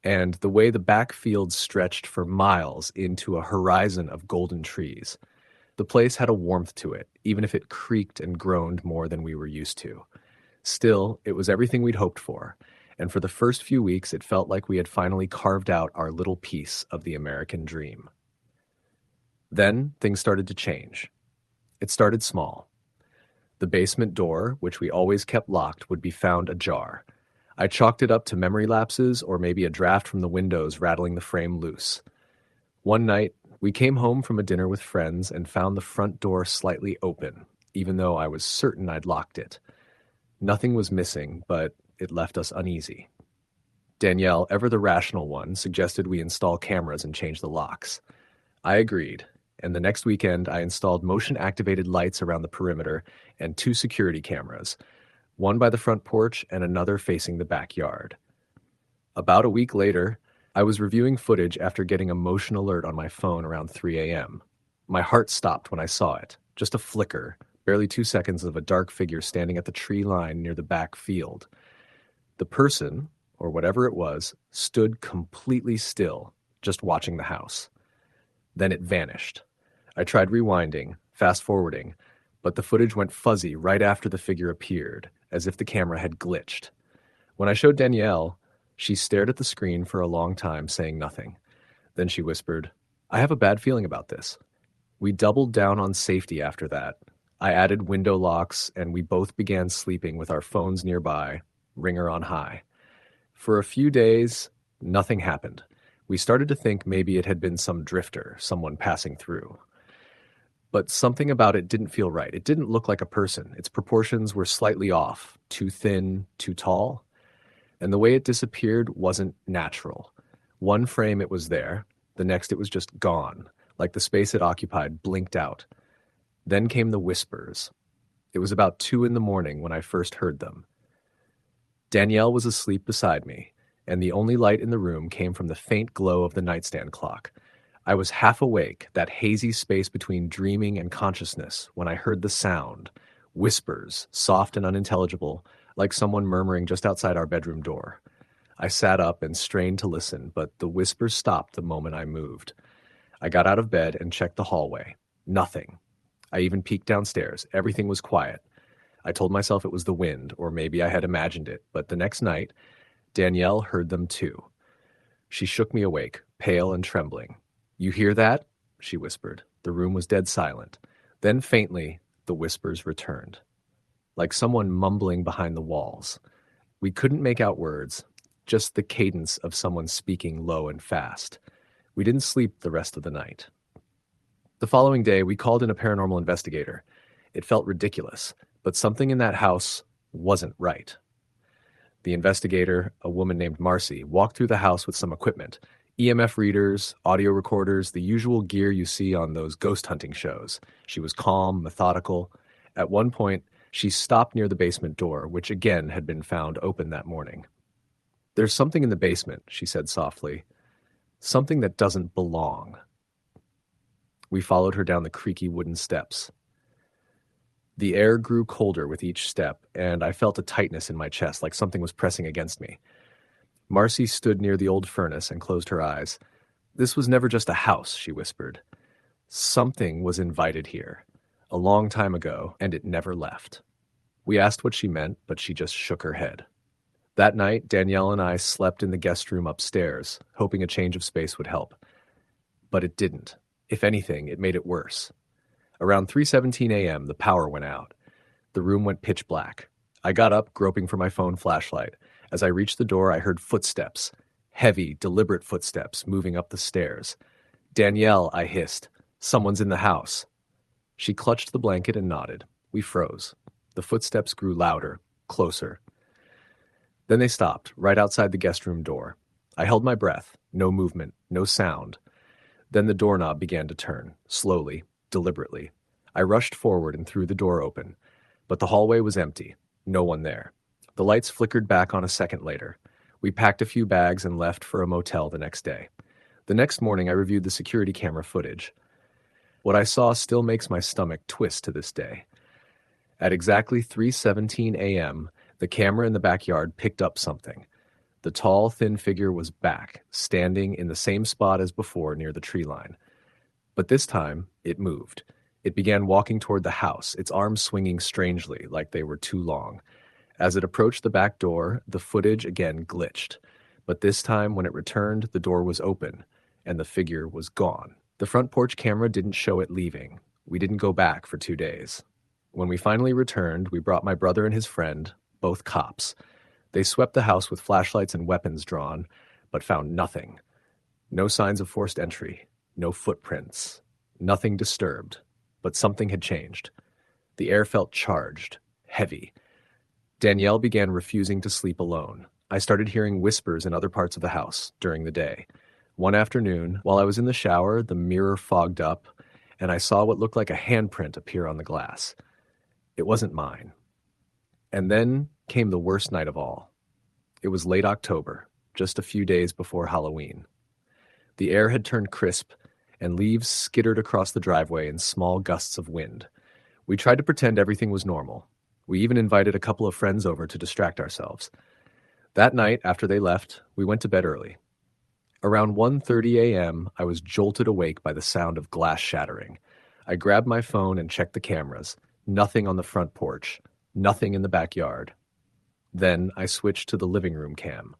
and the way the back fields stretched for miles into a horizon of golden trees. The place had a warmth to it, even if it creaked and groaned more than we were used to. Still, it was everything we'd hoped for, and for the first few weeks it felt like we had finally carved out our little piece of the American dream. Then things started to change. It started small. The basement door, which we always kept locked, would be found ajar. I chalked it up to memory lapses or maybe a draft from the windows rattling the frame loose. One night, we came home from a dinner with friends and found the front door slightly open, even though I was certain I'd locked it. Nothing was missing, but it left us uneasy. Danielle, ever the rational one, suggested we install cameras and change the locks. I agreed, and the next weekend I installed motion-activated lights around the perimeter and 2 security cameras, one by the front porch and another facing the backyard. About a week later, I was reviewing footage after getting a motion alert on my phone around 3 a.m. My heart stopped when I saw it, just a flicker, Barely 2 seconds of a dark figure standing at the tree line near the back field. The person, or whatever it was, stood completely still, just watching the house. Then it vanished. I tried rewinding, fast-forwarding, but the footage went fuzzy right after the figure appeared, as if the camera had glitched. When I showed Danielle, she stared at the screen for a long time, saying nothing. Then she whispered, "I have a bad feeling about this." We doubled down on safety after that. I added window locks, and we both began sleeping with our phones nearby, ringer on high. For a few days, nothing happened. We started to think maybe it had been some drifter, someone passing through. But something about it didn't feel right. It didn't look like a person. Its proportions were slightly off, too thin, too tall. And the way it disappeared wasn't natural. One frame it was there, the next it was just gone, like the space it occupied blinked out. Then came the whispers. It was about 2 a.m. when I first heard them. Danielle was asleep beside me, and the only light in the room came from the faint glow of the nightstand clock. I was half awake, that hazy space between dreaming and consciousness, when I heard the sound, whispers, soft and unintelligible, like someone murmuring just outside our bedroom door. I sat up and strained to listen, but the whispers stopped the moment I moved. I got out of bed and checked the hallway. Nothing. I even peeked downstairs. Everything was quiet. I told myself it was the wind, or maybe I had imagined it, but the next night, Danielle heard them too. She shook me awake, pale and trembling. "You hear that?" she whispered. The room was dead silent. Then faintly, the whispers returned, like someone mumbling behind the walls. We couldn't make out words, just the cadence of someone speaking low and fast. We didn't sleep the rest of the night. The following day, we called in a paranormal investigator. It felt ridiculous, but something in that house wasn't right. The investigator, a woman named Marcy, walked through the house with some equipment: EMF readers, audio recorders, the usual gear you see on those ghost hunting shows. She was calm, methodical. At one point, she stopped near the basement door, which again had been found open that morning. "There's something in the basement," she said softly. "Something that doesn't belong." We followed her down the creaky wooden steps. The air grew colder with each step, and I felt a tightness in my chest, like something was pressing against me. Marcy stood near the old furnace and closed her eyes. "This was never just a house," she whispered. "Something was invited here, a long time ago, and it never left." We asked what she meant, but she just shook her head. That night, Danielle and I slept in the guest room upstairs, hoping a change of space would help. But it didn't. If anything, it made it worse. Around 3:17 a.m., the power went out. The room went pitch black. I got up, groping for my phone flashlight. As I reached the door, I heard footsteps. Heavy, deliberate footsteps moving up the stairs. "Danielle," I hissed. "Someone's in the house." She clutched the blanket and nodded. We froze. The footsteps grew louder, closer. Then they stopped, right outside the guest room door. I held my breath. No movement, no sound. Then the doorknob began to turn, slowly, deliberately. I rushed forward and threw the door open. But the hallway was empty. No one there. The lights flickered back on a second later. We packed a few bags and left for a motel the next day. The next morning, I reviewed the security camera footage. What I saw still makes my stomach twist to this day. At exactly 3:17 a.m., the camera in the backyard picked up something. The tall, thin figure was back, standing in the same spot as before near the tree line. But this time, it moved. It began walking toward the house, its arms swinging strangely, like they were too long. As it approached the back door, the footage again glitched. But this time, when it returned, the door was open, and the figure was gone. The front porch camera didn't show it leaving. We didn't go back for 2 days. When we finally returned, we brought my brother and his friend, both cops. They swept the house with flashlights and weapons drawn, but found nothing. No signs of forced entry, no footprints, nothing disturbed. But something had changed. The air felt charged, heavy. Danielle began refusing to sleep alone. I started hearing whispers in other parts of the house during the day. One afternoon, while I was in the shower, the mirror fogged up, and I saw what looked like a handprint appear on the glass. It wasn't mine. And then came the worst night of all. It was late October, just a few days before Halloween. The air had turned crisp, and leaves skittered across the driveway in small gusts of wind. We tried to pretend everything was normal. We even invited a couple of friends over to distract ourselves. That night, after they left, we went to bed early. Around 1:30 a.m., I was jolted awake by the sound of glass shattering. I grabbed my phone and checked the cameras. Nothing on the front porch. Nothing in the backyard. Then I switched to the living room cam.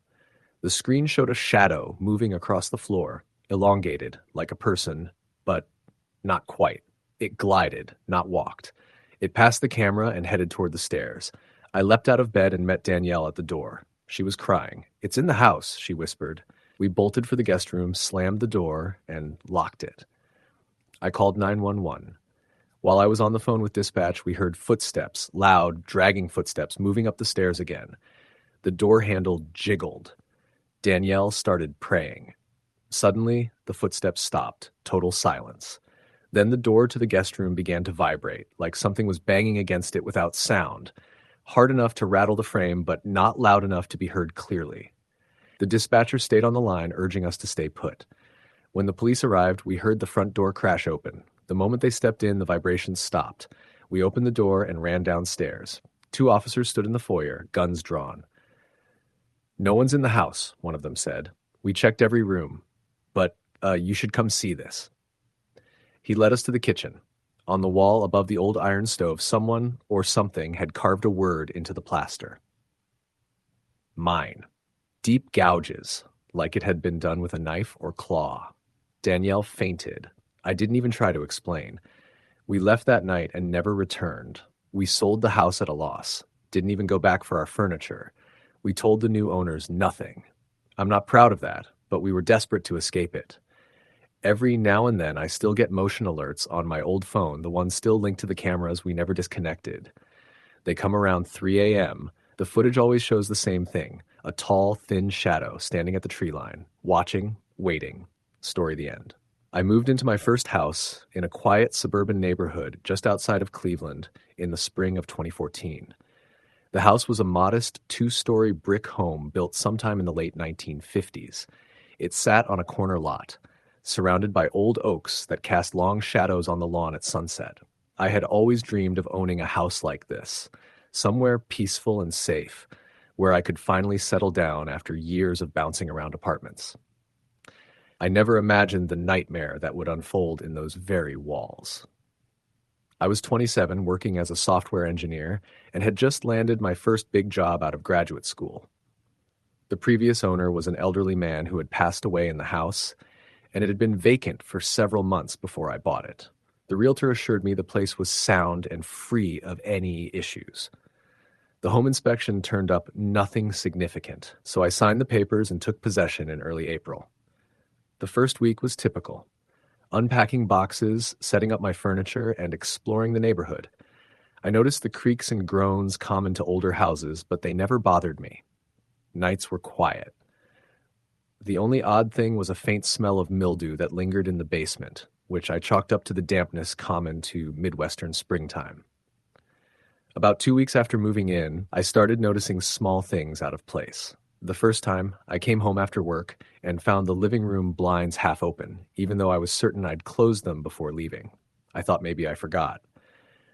The screen showed a shadow moving across the floor, elongated, like a person, but not quite. It glided, not walked. It passed the camera and headed toward the stairs. I leapt out of bed and met Danielle at the door. She was crying. "It's in the house," she whispered. We bolted for the guest room, slammed the door, and locked it. I called 911. While I was on the phone with dispatch, we heard footsteps, loud, dragging footsteps, moving up the stairs again. The door handle jiggled. Danielle started praying. Suddenly, the footsteps stopped. Total silence. Then the door to the guest room began to vibrate, like something was banging against it without sound, hard enough to rattle the frame, but not loud enough to be heard clearly. The dispatcher stayed on the line, urging us to stay put. When the police arrived, we heard the front door crash open. The moment they stepped in, the vibrations stopped. We opened the door and ran downstairs. 2 officers stood in the foyer, guns drawn. "No one's in the house," one of them said. "We checked every room, but you should come see this." He led us to the kitchen. On the wall above the old iron stove, someone or something had carved a word into the plaster. Mine. Deep gouges, like it had been done with a knife or claw. Danielle fainted. I didn't even try to explain. We left that night and never returned. We sold the house at a loss. Didn't even go back for our furniture. We told the new owners nothing. I'm not proud of that, but we were desperate to escape it. Every now and then, I still get motion alerts on my old phone, the one still linked to the cameras we never disconnected. They come around 3 a.m. The footage always shows the same thing, a tall, thin shadow standing at the tree line, watching, waiting. Story the end. I moved into my first house in a quiet suburban neighborhood just outside of Cleveland in the spring of 2014. The house was a modest 2-story brick home built sometime in the late 1950s. It sat on a corner lot, surrounded by old oaks that cast long shadows on the lawn at sunset. I had always dreamed of owning a house like this, somewhere peaceful and safe, where I could finally settle down after years of bouncing around apartments. I never imagined the nightmare that would unfold in those very walls. I was 27, working as a software engineer, and had just landed my first big job out of graduate school. The previous owner was an elderly man who had passed away in the house, and it had been vacant for several months before I bought it. The realtor assured me the place was sound and free of any issues. The home inspection turned up nothing significant, so I signed the papers and took possession in early April. The first week was typical. Unpacking boxes, setting up my furniture, and exploring the neighborhood. I noticed the creaks and groans common to older houses, but they never bothered me. Nights were quiet. The only odd thing was a faint smell of mildew that lingered in the basement, which I chalked up to the dampness common to Midwestern springtime. About 2 weeks after moving in, I started noticing small things out of place. The first time, I came home after work and found the living room blinds half open, even though I was certain I'd closed them before leaving. I thought maybe I forgot.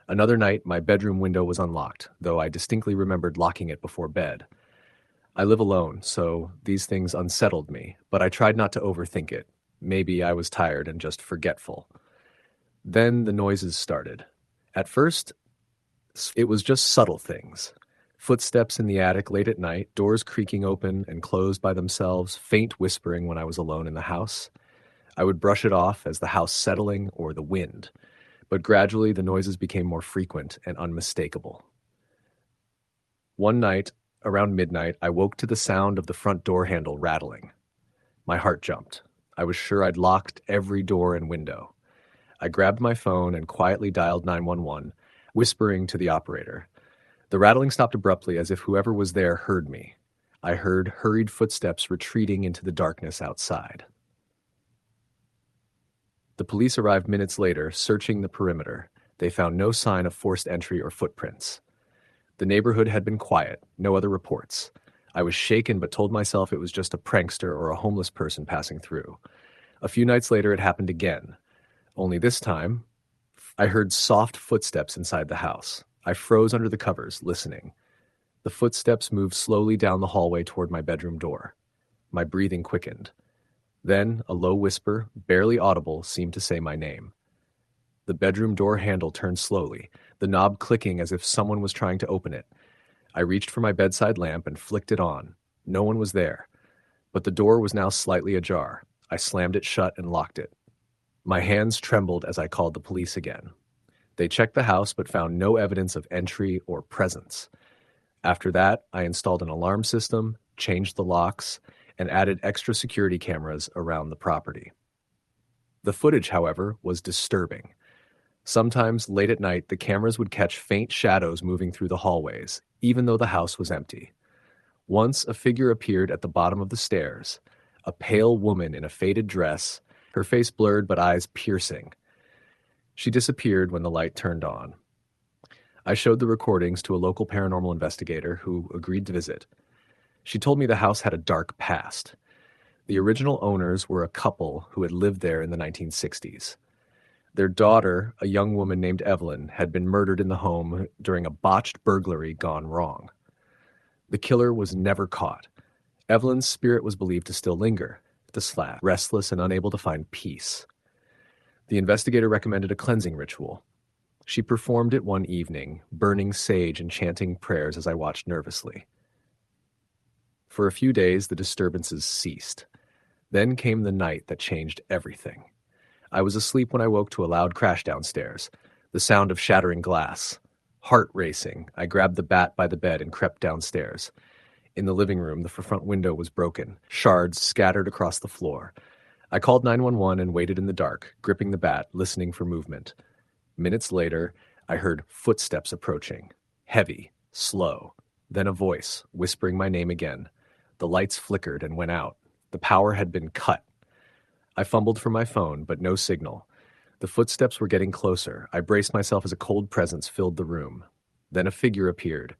Another night, my bedroom window was unlocked, though I distinctly remembered locking it before bed. I live alone, so these things unsettled me, but I tried not to overthink it. Maybe I was tired and just forgetful. Then the noises started. At first, it was just subtle things. Footsteps in the attic late at night, doors creaking open and closed by themselves, faint whispering when I was alone in the house. I would brush it off as the house settling or the wind, but gradually the noises became more frequent and unmistakable. One night, around midnight, I woke to the sound of the front door handle rattling. My heart jumped. I was sure I'd locked every door and window. I grabbed my phone and quietly dialed 911, whispering to the operator. The rattling stopped abruptly as if whoever was there heard me. I heard hurried footsteps retreating into the darkness outside. The police arrived minutes later, searching the perimeter. They found no sign of forced entry or footprints. The neighborhood had been quiet, no other reports. I was shaken but told myself it was just a prankster or a homeless person passing through. A few nights later it happened again. Only this time, I heard soft footsteps inside the house. I froze under the covers, listening. The footsteps moved slowly down the hallway toward my bedroom door. My breathing quickened. Then, a low whisper, barely audible, seemed to say my name. The bedroom door handle turned slowly, the knob clicking as if someone was trying to open it. I reached for my bedside lamp and flicked it on. No one was there. But the door was now slightly ajar. I slammed it shut and locked it. My hands trembled as I called the police again. They checked the house but found no evidence of entry or presence. After that, I installed an alarm system, changed the locks, and added extra security cameras around the property. The footage, however, was disturbing. Sometimes, late at night, the cameras would catch faint shadows moving through the hallways, even though the house was empty. Once, a figure appeared at the bottom of the stairs, a pale woman in a faded dress, her face blurred but eyes piercing. She disappeared when the light turned on. I showed the recordings to a local paranormal investigator who agreed to visit. She told me the house had a dark past. The original owners were a couple who had lived there in the 1960s. Their daughter, a young woman named Evelyn, had been murdered in the home during a botched burglary gone wrong. The killer was never caught. Evelyn's spirit was believed to still linger, restless and unable to find peace. The investigator recommended a cleansing ritual. She performed it one evening, burning sage and chanting prayers as I watched nervously. For a few days, the disturbances ceased. Then came the night that changed everything. I was asleep when I woke to a loud crash downstairs, the sound of shattering glass. Heart racing, I grabbed the bat by the bed and crept downstairs. In the living room, the front window was broken, shards scattered across the floor. I called 911 and waited in the dark, gripping the bat, listening for movement. Minutes later, I heard footsteps approaching, heavy, slow. Then a voice, whispering my name again. The lights flickered and went out. The power had been cut. I fumbled for my phone, but no signal. The footsteps were getting closer. I braced myself as a cold presence filled the room. Then a figure appeared.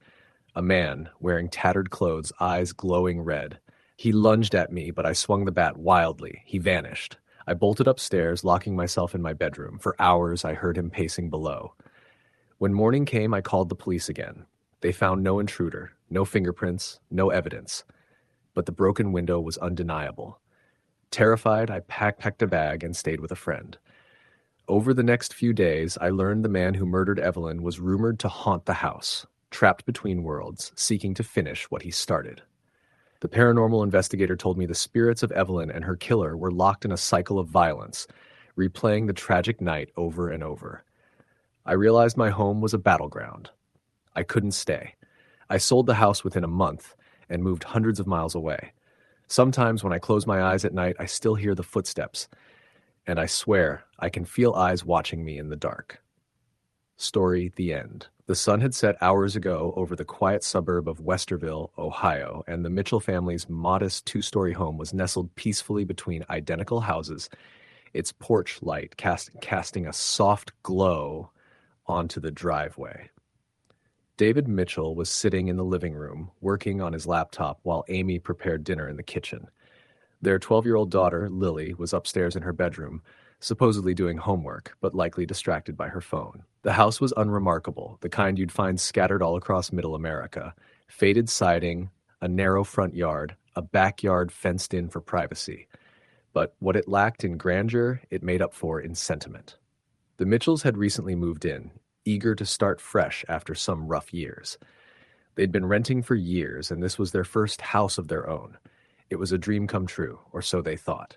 A man, wearing tattered clothes, eyes glowing red. He lunged at me, but I swung the bat wildly. He vanished. I bolted upstairs, locking myself in my bedroom. For hours, I heard him pacing below. When morning came, I called the police again. They found no intruder, no fingerprints, no evidence. But the broken window was undeniable. Terrified, I packed a bag and stayed with a friend. Over the next few days, I learned the man who murdered Evelyn was rumored to haunt the house, trapped between worlds, seeking to finish what he started. The paranormal investigator told me the spirits of Evelyn and her killer were locked in a cycle of violence, replaying the tragic night over and over. I realized my home was a battleground. I couldn't stay. I sold the house within a month and moved hundreds of miles away. Sometimes when I close my eyes at night, I still hear the footsteps, and I swear I can feel eyes watching me in the dark. Story, the end. The sun had set hours ago over the quiet suburb of Westerville, Ohio, and the Mitchell family's modest two-story home was nestled peacefully between identical houses, its porch light casting a soft glow onto the driveway. David Mitchell was sitting in the living room, working on his laptop while Amy prepared dinner in the kitchen. Their 12-year-old daughter, Lily, was upstairs in her bedroom, supposedly doing homework, but likely distracted by her phone. The house was unremarkable, the kind you'd find scattered all across Middle America. Faded siding, a narrow front yard, a backyard fenced in for privacy. But what it lacked in grandeur, it made up for in sentiment. The Mitchells had recently moved in, eager to start fresh after some rough years. They'd been renting for years, and this was their first house of their own. It was a dream come true, or so they thought.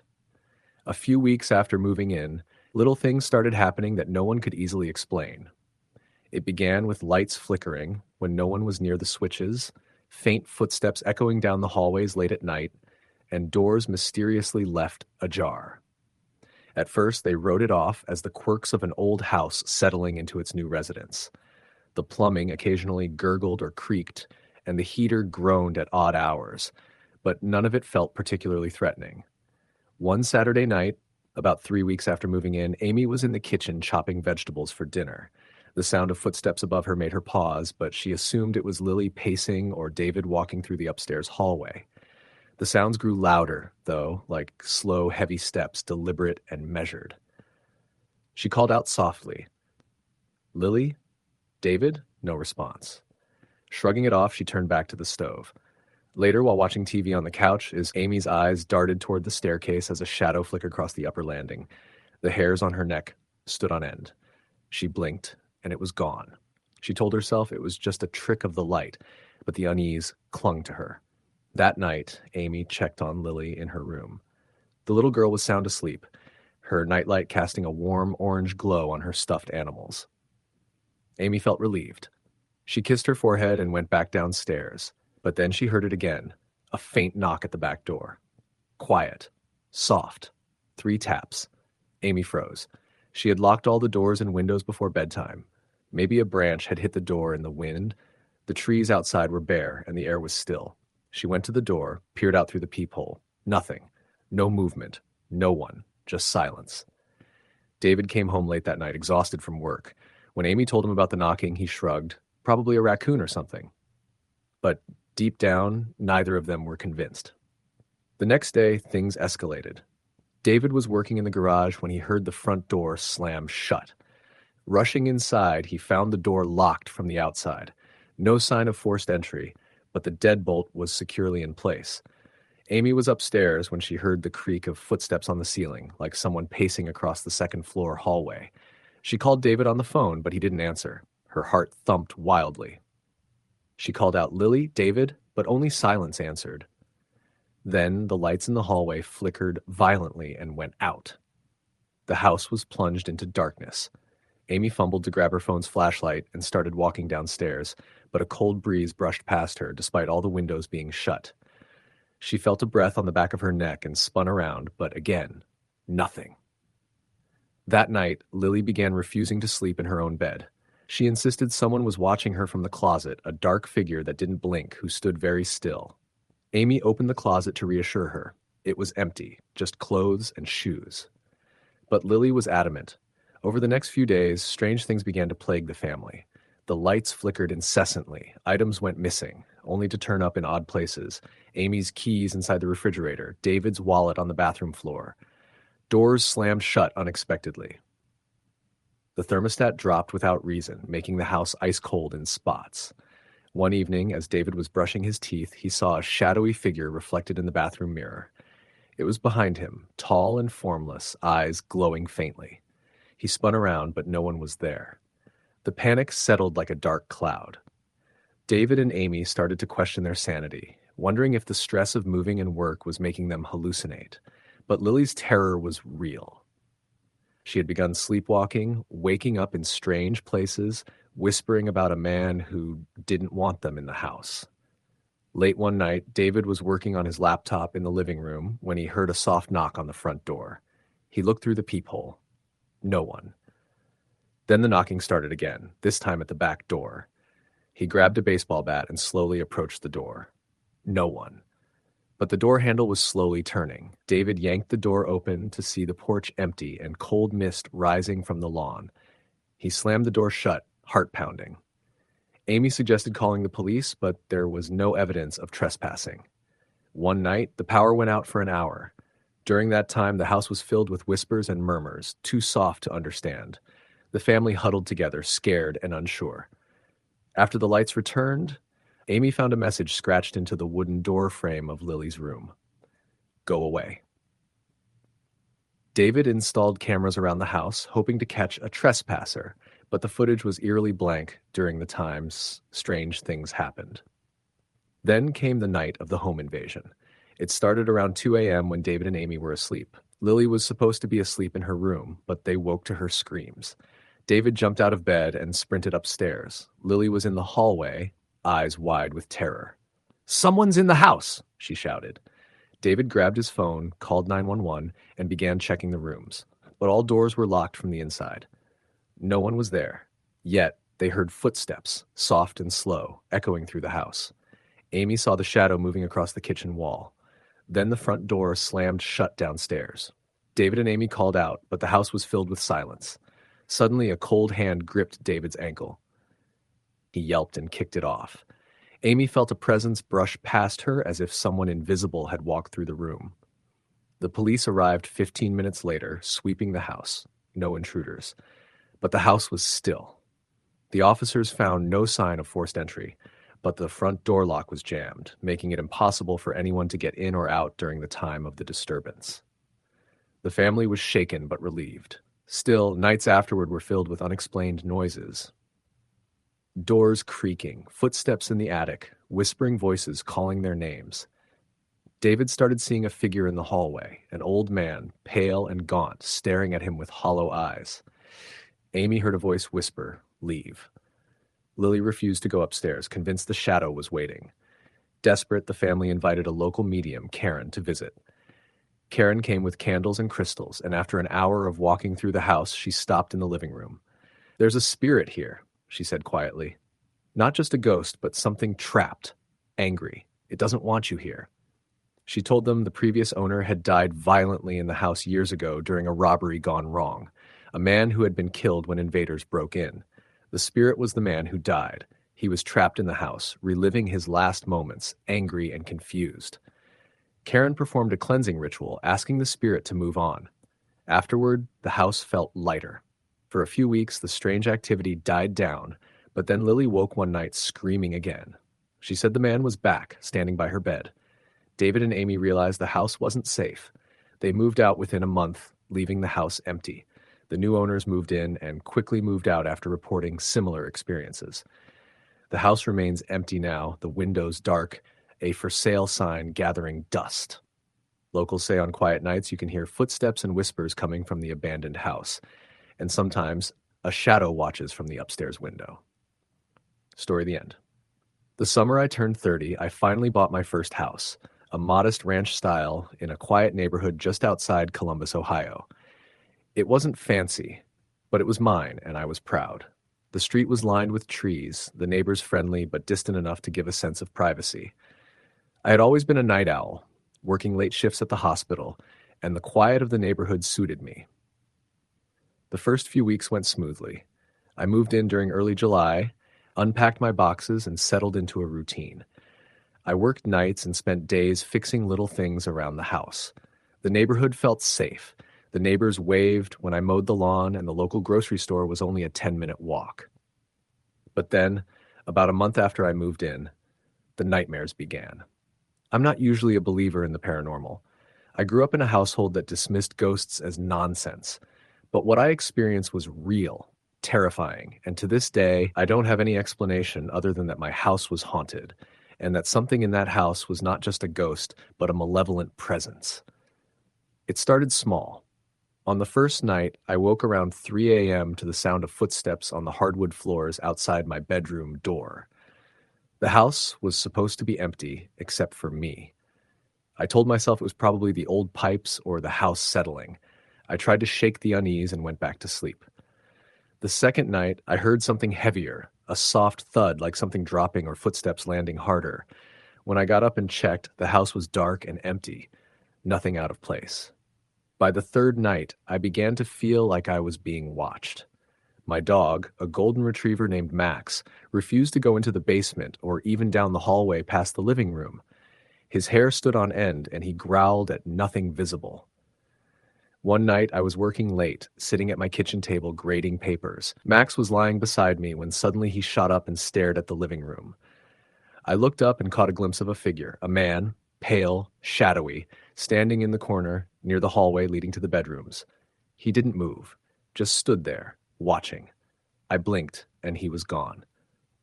A few weeks after moving in, little things started happening that no one could easily explain. It began with lights flickering when no one was near the switches, faint footsteps echoing down the hallways late at night, and doors mysteriously left ajar. At first, they wrote it off as the quirks of an old house settling into its new residence. The plumbing occasionally gurgled or creaked, and the heater groaned at odd hours, but none of it felt particularly threatening. One Saturday night, about 3 weeks after moving in, Amy was in the kitchen chopping vegetables for dinner. The sound of footsteps above her made her pause, but she assumed it was Lily pacing or David walking through the upstairs hallway. The sounds grew louder, though, like slow, heavy steps, deliberate and measured. She called out softly, Lily? David? No response. Shrugging it off, she turned back to the stove. Later, while watching TV on the couch, Amy's eyes darted toward the staircase as a shadow flickered across the upper landing. The hairs on her neck stood on end. She blinked, and it was gone. She told herself it was just a trick of the light, but the unease clung to her. That night, Amy checked on Lily in her room. The little girl was sound asleep, her nightlight casting a warm orange glow on her stuffed animals. Amy felt relieved. She kissed her forehead and went back downstairs, but then she heard it again, a faint knock at the back door. Quiet, soft, 3 taps. Amy froze. She had locked all the doors and windows before bedtime. Maybe a branch had hit the door in the wind. The trees outside were bare, and the air was still. She went to the door, peered out through the peephole. Nothing. No movement. No one. Just silence. David came home late that night, exhausted from work. When Amy told him about the knocking, he shrugged. Probably a raccoon or something. But deep down, neither of them were convinced. The next day, things escalated. David was working in the garage when he heard the front door slam shut. Rushing inside, he found the door locked from the outside. No sign of forced entry, but the deadbolt was securely in place. Amy was upstairs when she heard the creak of footsteps on the ceiling, like someone pacing across the second-floor hallway. She called David on the phone, but he didn't answer. Her heart thumped wildly. She called out, "Lily, David," but only silence answered. Then the lights in the hallway flickered violently and went out. The house was plunged into darkness. Amy fumbled to grab her phone's flashlight and started walking downstairs, but a cold breeze brushed past her despite all the windows being shut. She felt a breath on the back of her neck and spun around, but again, nothing. That night, Lily began refusing to sleep in her own bed. She insisted someone was watching her from the closet, a dark figure that didn't blink who stood very still. Amy opened the closet to reassure her. It was empty, just clothes and shoes. But Lily was adamant. Over the next few days, strange things began to plague the family. The lights flickered incessantly, items went missing, only to turn up in odd places. Amy's keys inside the refrigerator, David's wallet on the bathroom floor. Doors slammed shut unexpectedly. The thermostat dropped without reason, making the house ice cold in spots. One evening, as David was brushing his teeth, he saw a shadowy figure reflected in the bathroom mirror. It was behind him, tall and formless, eyes glowing faintly. He spun around, but no one was there. The panic settled like a dark cloud. David and Amy started to question their sanity, wondering if the stress of moving and work was making them hallucinate. But Lily's terror was real. She had begun sleepwalking, waking up in strange places, whispering about a man who didn't want them in the house. Late one night, David was working on his laptop in the living room when he heard a soft knock on the front door. He looked through the peephole. No one. Then the knocking started again, this time at the back door. He grabbed a baseball bat and slowly approached the door. No one. But the door handle was slowly turning. David yanked the door open to see the porch empty and cold mist rising from the lawn. He slammed the door shut, heart pounding. Amy suggested calling the police, but there was no evidence of trespassing. One night, the power went out for an hour. During that time, the house was filled with whispers and murmurs, too soft to understand. The family huddled together, scared and unsure. After the lights returned, Amy found a message scratched into the wooden door frame of Lily's room. Go away. David installed cameras around the house, hoping to catch a trespasser, but the footage was eerily blank during the times strange things happened. Then came the night of the home invasion. It started around 2 a.m. when David and Amy were asleep. Lily was supposed to be asleep in her room, but they woke to her screams. David jumped out of bed and sprinted upstairs. Lily was in the hallway, eyes wide with terror. "Someone's in the house!" she shouted. David grabbed his phone, called 911, and began checking the rooms. But all doors were locked from the inside. No one was there. Yet, they heard footsteps, soft and slow, echoing through the house. Amy saw the shadow moving across the kitchen wall. Then the front door slammed shut downstairs. David and Amy called out, but the house was filled with silence. Suddenly, a cold hand gripped David's ankle. He yelped and kicked it off. Amy felt a presence brush past her as if someone invisible had walked through the room. The police arrived 15 minutes later, sweeping the house. No intruders. But the house was still. The officers found no sign of forced entry, but the front door lock was jammed, making it impossible for anyone to get in or out during the time of the disturbance. The family was shaken but relieved. Still, nights afterward were filled with unexplained noises. Doors creaking, footsteps in the attic, whispering voices calling their names. David started seeing a figure in the hallway, an old man, pale and gaunt, staring at him with hollow eyes. Amy heard a voice whisper, "Leave." Lily refused to go upstairs, convinced the shadow was waiting. Desperate, the family invited a local medium, Karen, to visit. Karen came with candles and crystals, and after an hour of walking through the house, she stopped in the living room. "There's a spirit here," she said quietly. "Not just a ghost, but something trapped, angry. It doesn't want you here." She told them the previous owner had died violently in the house years ago during a robbery gone wrong, a man who had been killed when invaders broke in. The spirit was the man who died. He was trapped in the house, reliving his last moments, angry and confused. Karen performed a cleansing ritual, asking the spirit to move on. Afterward, the house felt lighter. For a few weeks, the strange activity died down, but then Lily woke one night screaming again. She said the man was back, standing by her bed. David and Amy realized the house wasn't safe. They moved out within a month, leaving the house empty. The new owners moved in and quickly moved out after reporting similar experiences. The house remains empty now, the windows dark, a for sale sign gathering dust. Locals say on quiet nights you can hear footsteps and whispers coming from the abandoned house, and sometimes a shadow watches from the upstairs window. Story the end. The summer I turned 30, I finally bought my first house, a modest ranch style in a quiet neighborhood just outside Columbus, Ohio. It wasn't fancy, but it was mine, and I was proud. The street was lined with trees, the neighbors friendly but distant enough to give a sense of privacy. I had always been a night owl, working late shifts at the hospital, and the quiet of the neighborhood suited me. The first few weeks went smoothly. I moved in during early July, unpacked my boxes, and settled into a routine. I worked nights and spent days fixing little things around the house. The neighborhood felt safe. The neighbors waved when I mowed the lawn, and the local grocery store was only a 10-minute walk. But then, about a month after I moved in, the nightmares began. I'm not usually a believer in the paranormal. I grew up in a household that dismissed ghosts as nonsense. But what I experienced was real, terrifying, and to this day, I don't have any explanation other than that my house was haunted, and that something in that house was not just a ghost, but a malevolent presence. It started small. On the first night, I woke around 3 a.m. to the sound of footsteps on the hardwood floors outside my bedroom door. The house was supposed to be empty, except for me. I told myself it was probably the old pipes or the house settling. I tried to shake the unease and went back to sleep. The second night, I heard something heavier, a soft thud like something dropping or footsteps landing harder. When I got up and checked, the house was dark and empty, nothing out of place. By the third night, I began to feel like I was being watched. My dog, a golden retriever named Max, refused to go into the basement or even down the hallway past the living room. His hair stood on end and he growled at nothing visible. One night I was working late, sitting at my kitchen table grading papers. Max was lying beside me when suddenly he shot up and stared at the living room. I looked up and caught a glimpse of a figure, a man, pale, shadowy, standing in the corner near the hallway leading to the bedrooms. He didn't move, just stood there, watching. I blinked, and he was gone.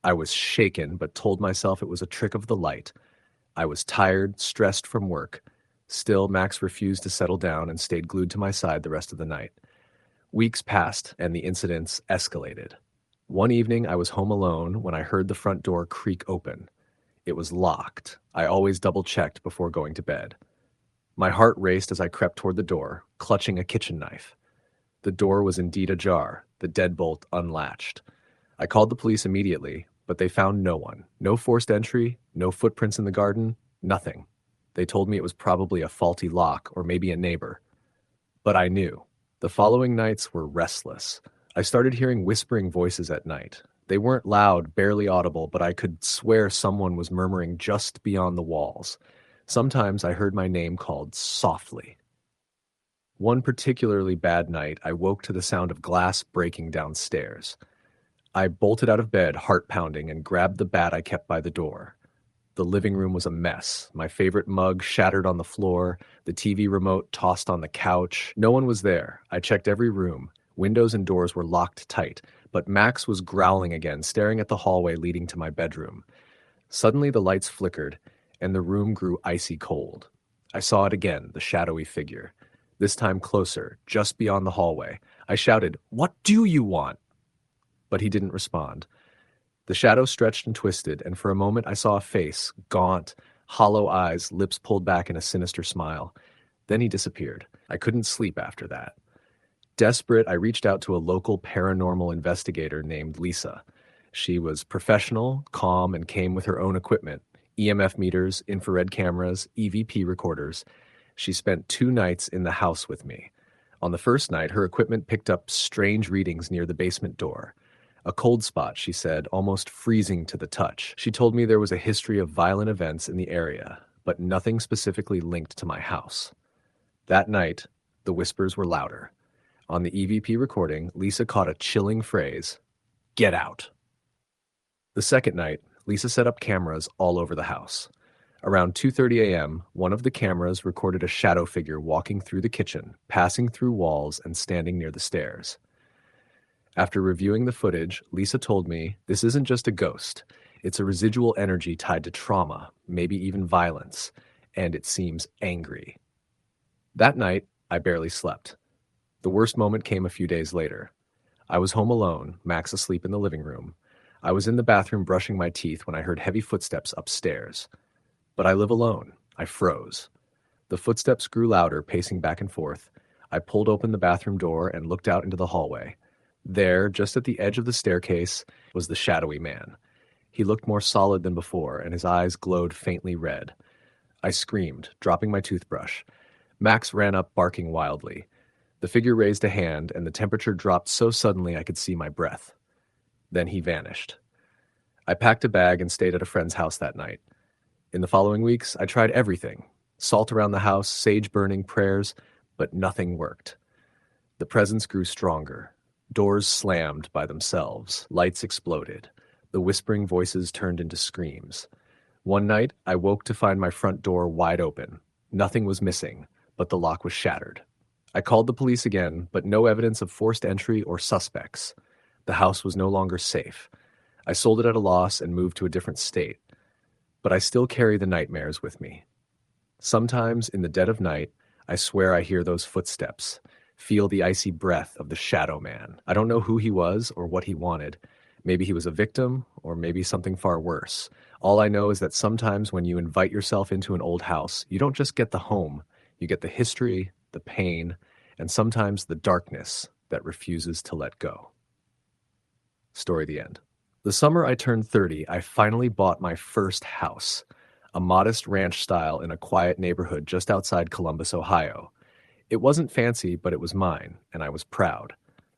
I was shaken, but told myself it was a trick of the light. I was tired, stressed from work. Still, Max refused to settle down and stayed glued to my side the rest of the night. Weeks passed, and the incidents escalated. One evening, I was home alone when I heard the front door creak open. It was locked. I always double-checked before going to bed. My heart raced as I crept toward the door, clutching a kitchen knife. The door was indeed ajar, the deadbolt unlatched. I called the police immediately, but they found no one. No forced entry, no footprints in the garden, nothing. They told me it was probably a faulty lock or maybe a neighbor. But I knew. The following nights were restless. I started hearing whispering voices at night. They weren't loud, barely audible, but I could swear someone was murmuring just beyond the walls. Sometimes I heard my name called softly. One particularly bad night, I woke to the sound of glass breaking downstairs. I bolted out of bed, heart pounding, and grabbed the bat I kept by the door. The living room was a mess. My favorite mug shattered on the floor, the TV remote tossed on the couch. No one was there. I checked every room. Windows and doors were locked tight, but Max was growling again, staring at the hallway leading to my bedroom. Suddenly the lights flickered, and the room grew icy cold. I saw it again, the shadowy figure. This time closer, just beyond the hallway. I shouted, "What do you want?" But he didn't respond. The shadow stretched and twisted, and for a moment I saw a face, gaunt, hollow eyes, lips pulled back in a sinister smile. Then he disappeared. I couldn't sleep after that. Desperate, I reached out to a local paranormal investigator named Lisa. She was professional, calm, and came with her own equipment: EMF meters, infrared cameras, EVP recorders. She spent 2 nights in the house with me. On the first night, her equipment picked up strange readings near the basement door. A cold spot, she said, almost freezing to the touch. She told me there was a history of violent events in the area, but nothing specifically linked to my house. That night, the whispers were louder. On the EVP recording, Lisa caught a chilling phrase: "Get out." The second night, Lisa set up cameras all over the house. Around 2:30 a.m., one of the cameras recorded a shadow figure walking through the kitchen, passing through walls, and standing near the stairs. After reviewing the footage, Lisa told me, "This isn't just a ghost. It's a residual energy tied to trauma, maybe even violence, and it seems angry." That night, I barely slept. The worst moment came a few days later. I was home alone, Max asleep in the living room. I was in the bathroom brushing my teeth when I heard heavy footsteps upstairs. But I live alone. I froze. The footsteps grew louder, pacing back and forth. I pulled open the bathroom door and looked out into the hallway. There, just at the edge of the staircase, was the shadowy man. He looked more solid than before, and his eyes glowed faintly red. I screamed, dropping my toothbrush. Max ran up, barking wildly. The figure raised a hand, and the temperature dropped so suddenly I could see my breath. Then he vanished. I packed a bag and stayed at a friend's house that night. In the following weeks, I tried everything: salt around the house, sage burning, prayers, but nothing worked. The presence grew stronger. Doors slammed by themselves. Lights exploded. The whispering voices turned into screams. One night, I woke to find my front door wide open. Nothing was missing, but the lock was shattered. I called the police again, but no evidence of forced entry or suspects. The house was no longer safe. I sold it at a loss and moved to a different state. But I still carry the nightmares with me. Sometimes, in the dead of night, I swear I hear those footsteps, feel the icy breath of the shadow man. I don't know who he was or what he wanted. Maybe he was a victim, or maybe something far worse. All I know is that sometimes when you invite yourself into an old house, you don't just get the home, you get the history, the pain, and sometimes the darkness that refuses to let go. Story the end. The summer I turned 30, I finally bought my first house, a modest ranch style in a quiet neighborhood just outside Columbus, Ohio. It wasn't fancy, but it was mine, and I was proud.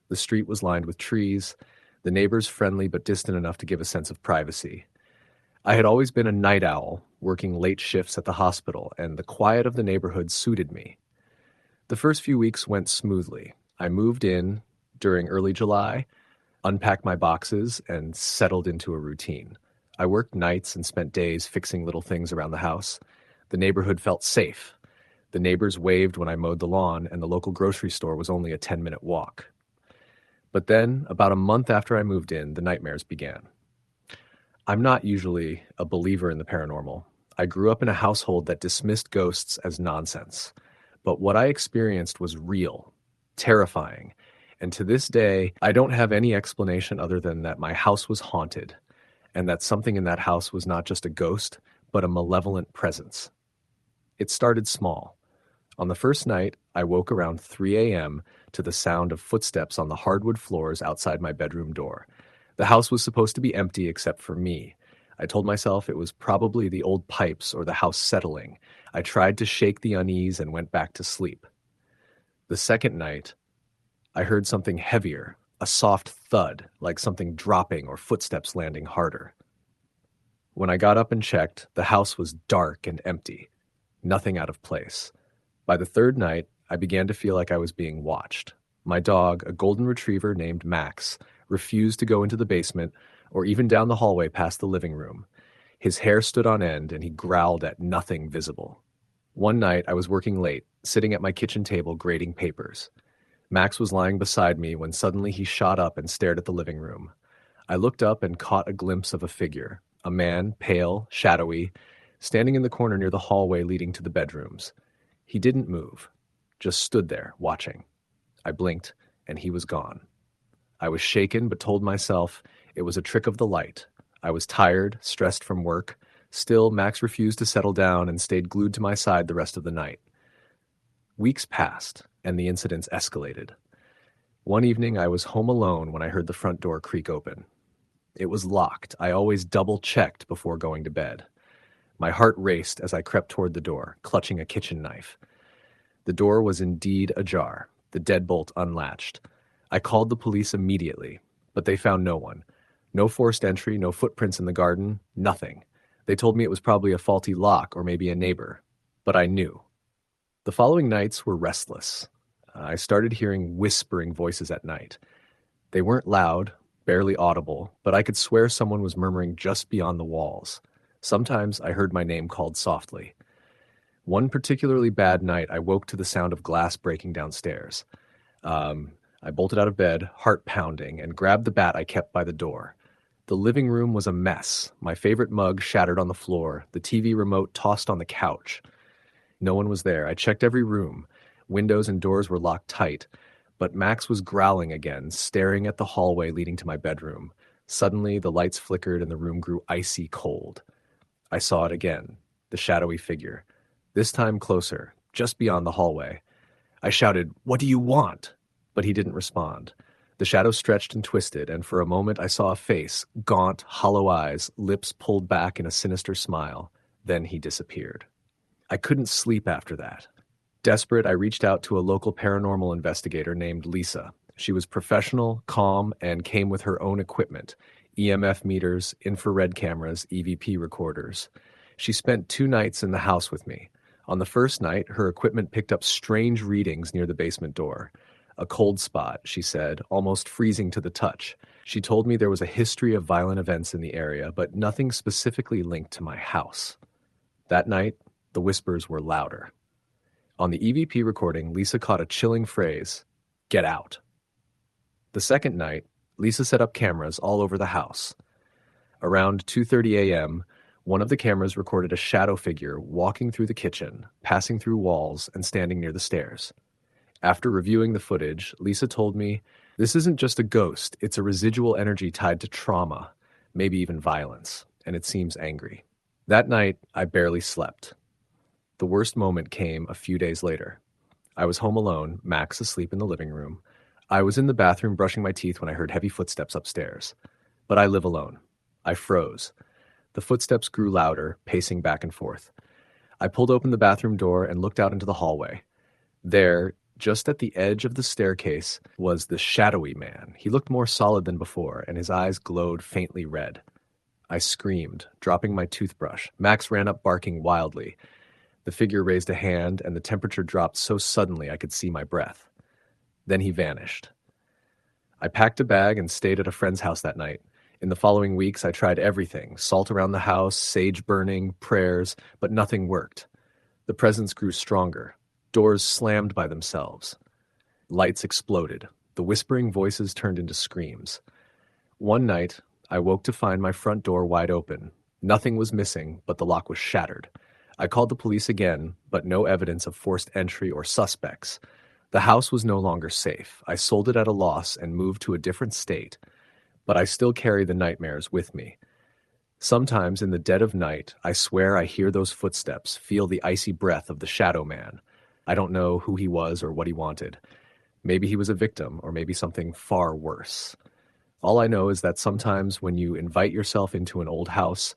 The street was lined with trees, the neighbors friendly but distant enough to give a sense of privacy. I had always been a night owl, working late shifts at the hospital, and the quiet of the neighborhood suited me. The first few weeks went smoothly. I moved in during early July, unpacked my boxes, and settled into a routine. I worked nights and spent days fixing little things around the house. The neighborhood felt safe. The neighbors waved when I mowed the lawn, and the local grocery store was only a 10-minute walk. But then, about a month after I moved in, the nightmares began. I'm not usually a believer in the paranormal. I grew up in a household that dismissed ghosts as nonsense. But what I experienced was real, terrifying, and to this day, I don't have any explanation other than that my house was haunted, and that something in that house was not just a ghost, but a malevolent presence. It started small. On the first night, I woke around 3 a.m. to the sound of footsteps on the hardwood floors outside my bedroom door. The house was supposed to be empty except for me. I told myself it was probably the old pipes or the house settling. I tried to shake the unease and went back to sleep. The second night, I heard something heavier, a soft thud, like something dropping or footsteps landing harder. When I got up and checked, the house was dark and empty. Nothing out of place. By the third night, I began to feel like I was being watched. My dog, a golden retriever named Max, refused to go into the basement or even down the hallway past the living room. His hair stood on end and he growled at nothing visible. One night I was working late, sitting at my kitchen table grading papers. Max was lying beside me when suddenly he shot up and stared at the living room. I looked up and caught a glimpse of a figure, a man, pale, shadowy, standing in the corner near the hallway leading to the bedrooms. He didn't move, just stood there, watching. I blinked, and he was gone. I was shaken, but told myself it was a trick of the light. I was tired, stressed from work. Still, Max refused to settle down and stayed glued to my side the rest of the night. Weeks passed, and the incidents escalated. One evening, I was home alone when I heard the front door creak open. It was locked. I always double-checked before going to bed. My heart raced as I crept toward the door, clutching a kitchen knife. The door was indeed ajar, the deadbolt unlatched. I called the police immediately, but they found no one. No forced entry, no footprints in the garden, nothing. They told me it was probably a faulty lock or maybe a neighbor, but I knew. The following nights were restless. I started hearing whispering voices at night. They weren't loud, barely audible, but I could swear someone was murmuring just beyond the walls. Sometimes I heard my name called softly. One particularly bad night, I woke to the sound of glass breaking downstairs. I bolted out of bed, heart pounding, and grabbed the bat I kept by the door. The living room was a mess. My favorite mug shattered on the floor, the TV remote tossed on the couch. No one was there. I checked every room. Windows and doors were locked tight, but Max was growling again, staring at the hallway leading to my bedroom. Suddenly, the lights flickered and the room grew icy cold. I saw it again, the shadowy figure. This time closer, just beyond the hallway. I shouted, "What do you want?" But he didn't respond. The shadow stretched and twisted, and for a moment I saw a face, gaunt, hollow eyes, lips pulled back in a sinister smile. Then he disappeared. I couldn't sleep after that. Desperate, I reached out to a local paranormal investigator named Lisa. She was professional, calm, and came with her own equipment: EMF meters, infrared cameras, EVP recorders. She spent 2 nights in the house with me. On the first night, her equipment picked up strange readings near the basement door. A cold spot, she said, almost freezing to the touch. She told me there was a history of violent events in the area, but nothing specifically linked to my house. That night, the whispers were louder. On the EVP recording, Lisa caught a chilling phrase, "Get out." The second night, Lisa set up cameras all over the house. Around 2:30 a.m., one of the cameras recorded a shadow figure walking through the kitchen, passing through walls, and standing near the stairs. After reviewing the footage, Lisa told me, "This isn't just a ghost, it's a residual energy tied to trauma, maybe even violence, and it seems angry." That night, I barely slept. The worst moment came a few days later. I was home alone, Max asleep in the living room. I was in the bathroom brushing my teeth when I heard heavy footsteps upstairs. But I live alone. I froze. The footsteps grew louder, pacing back and forth. I pulled open the bathroom door and looked out into the hallway. There, just at the edge of the staircase, was the shadowy man. He looked more solid than before, and his eyes glowed faintly red. I screamed, dropping my toothbrush. Max ran up barking wildly. The figure raised a hand, and the temperature dropped so suddenly I could see my breath. Then he vanished. I packed a bag and stayed at a friend's house that night. In the following weeks, I tried everything: salt around the house, sage burning, prayers, but nothing worked. The presence grew stronger. Doors slammed by themselves. Lights exploded. The whispering voices turned into screams. One night, I woke to find my front door wide open. Nothing was missing, but the lock was shattered. I called the police again, but no evidence of forced entry or suspects. The house was no longer safe. I sold it at a loss and moved to a different state. But I still carry the nightmares with me. Sometimes in the dead of night, I swear I hear those footsteps, feel the icy breath of the shadow man. I don't know who he was or what he wanted. Maybe he was a victim, or maybe something far worse. All I know is that sometimes when you invite yourself into an old house,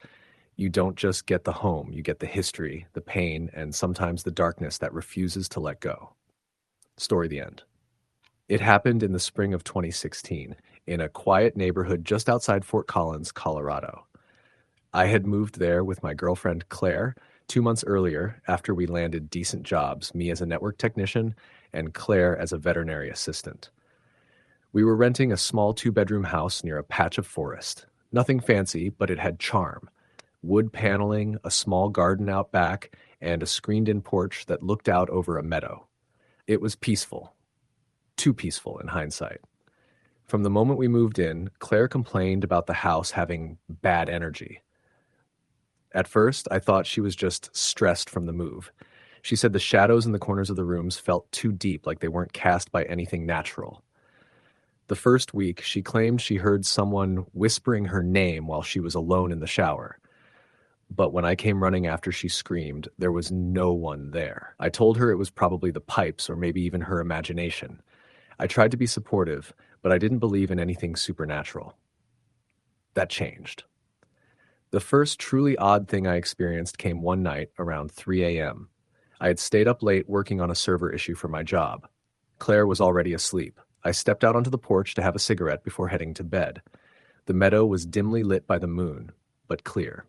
you don't just get the home, you get the history, the pain, and sometimes the darkness that refuses to let go. Story the end. It happened in the spring of 2016, in a quiet neighborhood just outside Fort Collins, Colorado. I had moved there with my girlfriend Claire 2 months earlier after we landed decent jobs, me as a network technician and Claire as a veterinary assistant. We were renting a small two-bedroom house near a patch of forest. Nothing fancy, but it had charm. Wood paneling, a small garden out back, and a screened-in porch that looked out over a meadow. It was peaceful. Too peaceful in hindsight. From the moment we moved in, Claire complained about the house having bad energy. At first, I thought she was just stressed from the move. She said the shadows in the corners of the rooms felt too deep, like they weren't cast by anything natural. The first week, she claimed she heard someone whispering her name while she was alone in the shower. But when I came running after she screamed, there was no one there. I told her it was probably the pipes or maybe even her imagination. I tried to be supportive, but I didn't believe in anything supernatural. That changed. The first truly odd thing I experienced came one night around 3 a.m. I had stayed up late working on a server issue for my job. Claire was already asleep. I stepped out onto the porch to have a cigarette before heading to bed. The meadow was dimly lit by the moon, but clear.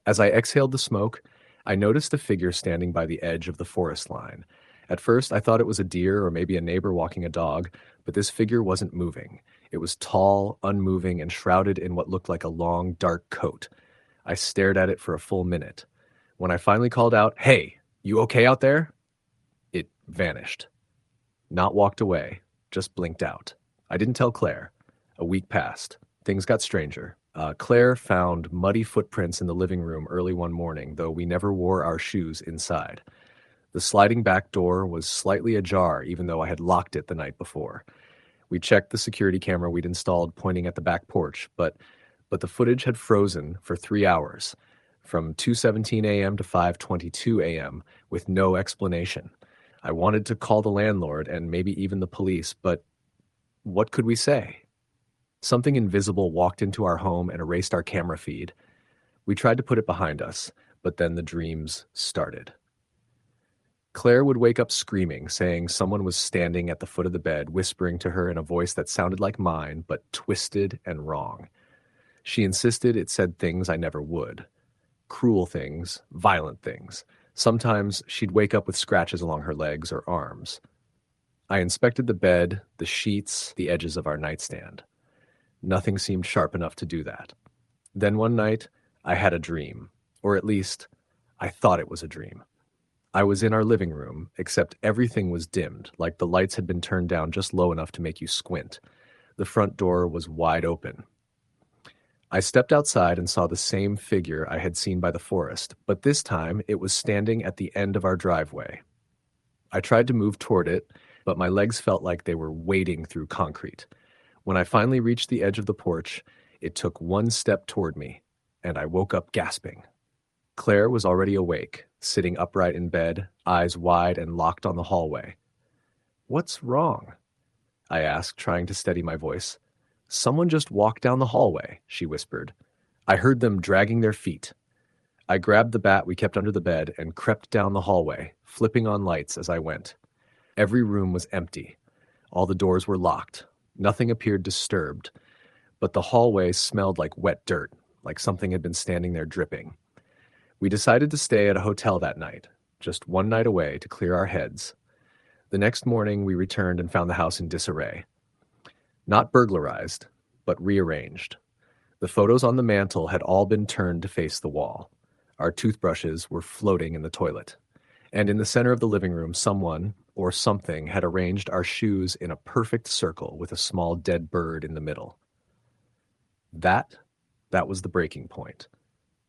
As I exhaled the smoke, I noticed a figure standing by the edge of the forest line. At first, I thought it was a deer or maybe a neighbor walking a dog, but this figure wasn't moving. It was tall, unmoving, and shrouded in what looked like a long, dark coat. I stared at it for a full minute. When I finally called out, "Hey, you okay out there?" It vanished. Not walked away, just blinked out. I didn't tell Claire. A week passed. Things got stranger. Claire found muddy footprints in the living room early one morning, though we never wore our shoes inside. The sliding back door was slightly ajar, even though I had locked it the night before. We checked the security camera we'd installed pointing at the back porch, but the footage had frozen for 3 hours, from 2:17 a.m. to 5:22 a.m., with no explanation. I wanted to call the landlord and maybe even the police, but what could we say? Something invisible walked into our home and erased our camera feed. We tried to put it behind us, but then the dreams started. Claire would wake up screaming, saying someone was standing at the foot of the bed, whispering to her in a voice that sounded like mine, but twisted and wrong. She insisted it said things I never would. Cruel things, violent things. Sometimes she'd wake up with scratches along her legs or arms. I inspected the bed, the sheets, the edges of our nightstand. Nothing seemed sharp enough to do that. Then one night, I had a dream. Or at least, I thought it was a dream. I was in our living room, except everything was dimmed, like the lights had been turned down just low enough to make you squint. The front door was wide open. I stepped outside and saw the same figure I had seen by the forest, but this time it was standing at the end of our driveway. I tried to move toward it, but my legs felt like they were wading through concrete. When I finally reached the edge of the porch, it took one step toward me, and I woke up gasping. Claire was already awake, sitting upright in bed, eyes wide and locked on the hallway. "What's wrong?" I asked, trying to steady my voice. "Someone just walked down the hallway," she whispered. "I heard them dragging their feet." I grabbed the bat we kept under the bed and crept down the hallway, flipping on lights as I went. Every room was empty. All the doors were locked. Nothing appeared disturbed, but the hallway smelled like wet dirt, like something had been standing there dripping. We decided to stay at a hotel that night, just one night away to clear our heads. The next morning, we returned and found the house in disarray. Not burglarized, but rearranged. The photos on the mantel had all been turned to face the wall. Our toothbrushes were floating in the toilet. And in the center of the living room, someone, or something, had arranged our shoes in a perfect circle with a small dead bird in the middle. That was the breaking point.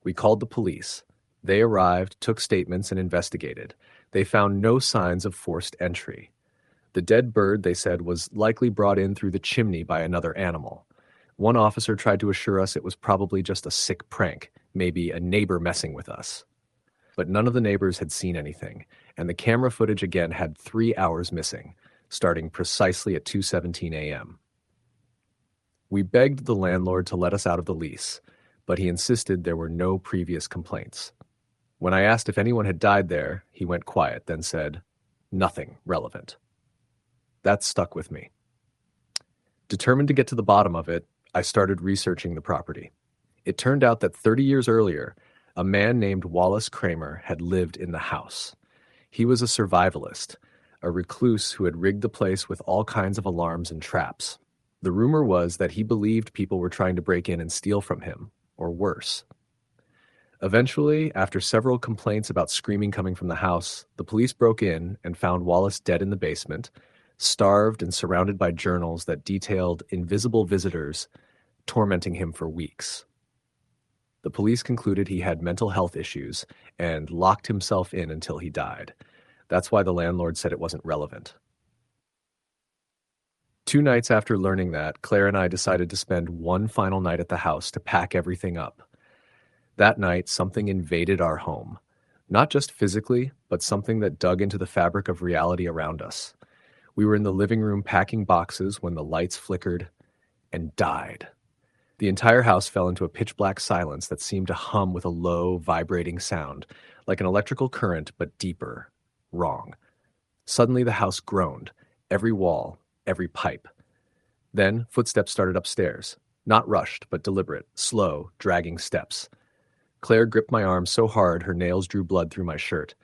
We called the police. They arrived, took statements, and investigated. They found no signs of forced entry. The dead bird, they said, was likely brought in through the chimney by another animal. One officer tried to assure us it was probably just a sick prank, maybe a neighbor messing with us. But none of the neighbors had seen anything, and the camera footage again had 3 hours missing, starting precisely at 2:17 a.m. We begged the landlord to let us out of the lease, but he insisted there were no previous complaints. When I asked if anyone had died there, he went quiet, then said, "Nothing relevant." That stuck with me. Determined to get to the bottom of it, I started researching the property. It turned out that 30 years earlier, a man named Wallace Kramer had lived in the house. He was a survivalist, a recluse who had rigged the place with all kinds of alarms and traps. The rumor was that he believed people were trying to break in and steal from him, or worse. Eventually, after several complaints about screaming coming from the house, the police broke in and found Wallace dead in the basement, starved and surrounded by journals that detailed invisible visitors tormenting him for weeks. The police concluded he had mental health issues and locked himself in until he died. That's why the landlord said it wasn't relevant. 2 nights after learning that, Claire and I decided to spend one final night at the house to pack everything up. That night, something invaded our home. Not just physically, but something that dug into the fabric of reality around us. We were in the living room packing boxes when the lights flickered and died. The entire house fell into a pitch-black silence that seemed to hum with a low, vibrating sound, like an electrical current, but deeper. Wrong. Suddenly the house groaned, every wall, every pipe. Then footsteps started upstairs. Not rushed, but deliberate, slow, dragging steps. Claire gripped my arm so hard her nails drew blood through my shirt.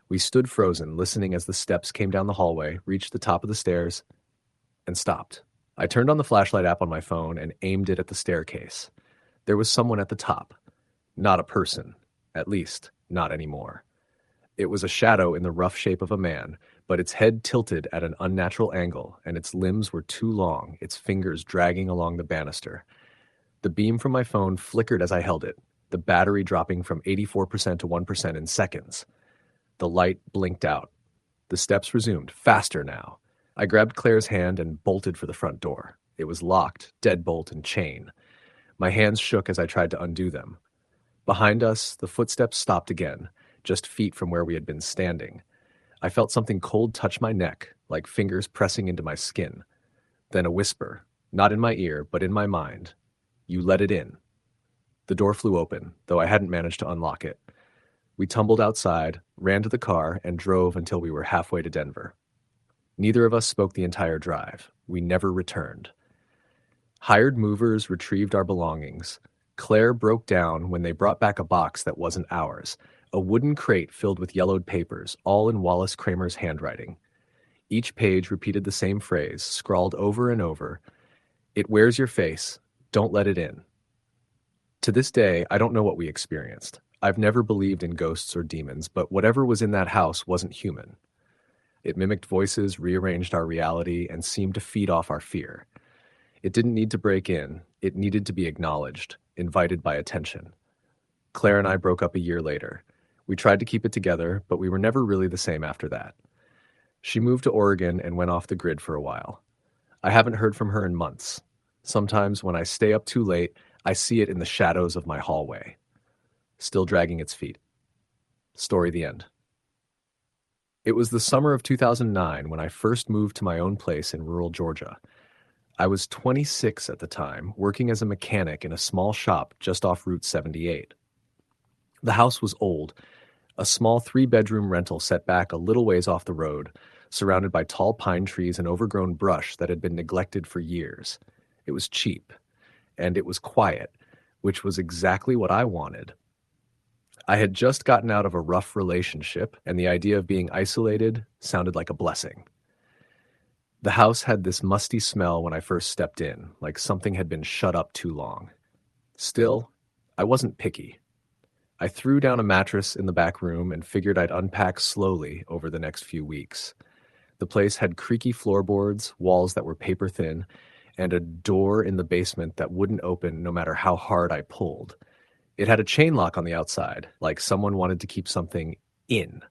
We stood frozen, listening as the steps came down the hallway, reached the top of the stairs, and stopped. I turned on the flashlight app on my phone and aimed it at the staircase. There was someone at the top. Not a person. At least, not anymore. It was a shadow in the rough shape of a man, but its head tilted at an unnatural angle, and its limbs were too long, its fingers dragging along the banister. The beam from my phone flickered as I held it, the battery dropping from 84% to 1% in seconds. The light blinked out. The steps resumed, faster now. I grabbed Claire's hand and bolted for the front door. It was locked, deadbolt and chain. My hands shook as I tried to undo them. Behind us, the footsteps stopped again, just feet from where we had been standing. I felt something cold touch my neck, like fingers pressing into my skin. Then a whisper, not in my ear, but in my mind. "You let it in." The door flew open, though I hadn't managed to unlock it. We tumbled outside, ran to the car, and drove until we were halfway to Denver. Neither of us spoke the entire drive. We never returned. Hired movers retrieved our belongings. Claire broke down when they brought back a box that wasn't ours, a wooden crate filled with yellowed papers, all in Wallace Kramer's handwriting. Each page repeated the same phrase, scrawled over and over. "It wears your face. Don't let it in." To this day, I don't know what we experienced. I've never believed in ghosts or demons, but whatever was in that house wasn't human. It mimicked voices, rearranged our reality, and seemed to feed off our fear. It didn't need to break in. It needed to be acknowledged, invited by attention. Claire and I broke up a year later. We tried to keep it together, but we were never really the same after that. She moved to Oregon and went off the grid for a while. I haven't heard from her in months. Sometimes when I stay up too late, I see it in the shadows of my hallway. Still dragging its feet. Story the end. It was the summer of 2009 when I first moved to my own place in rural Georgia. I was 26 at the time, working as a mechanic in a small shop just off Route 78. The house was old, a small 3-bedroom rental set back a little ways off the road, surrounded by tall pine trees and overgrown brush that had been neglected for years. It was cheap, and it was quiet, which was exactly what I wanted. I had just gotten out of a rough relationship, and the idea of being isolated sounded like a blessing. The house had this musty smell when I first stepped in, like something had been shut up too long. Still, I wasn't picky. I threw down a mattress in the back room and figured I'd unpack slowly over the next few weeks. The place had creaky floorboards, walls that were paper thin, and a door in the basement that wouldn't open no matter how hard I pulled. It had a chain lock on the outside, like someone wanted to keep something in.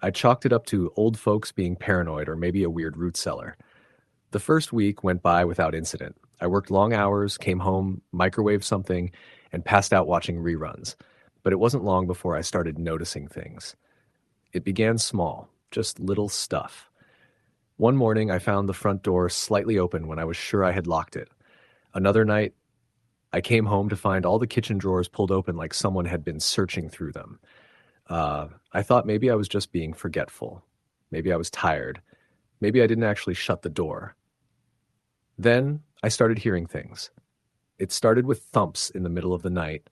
I chalked it up to old folks being paranoid or maybe a weird root cellar. The first week went by without incident. I worked long hours, came home, microwaved something, and passed out watching reruns. But it wasn't long before I started noticing things. It began small, just little stuff. One morning, I found the front door slightly open when I was sure I had locked it. Another night, I came home to find all the kitchen drawers pulled open like someone had been searching through them. I thought maybe I was just being forgetful. Maybe I was tired. Maybe I didn't actually shut the door. Then I started hearing things. It started with thumps in the middle of the night,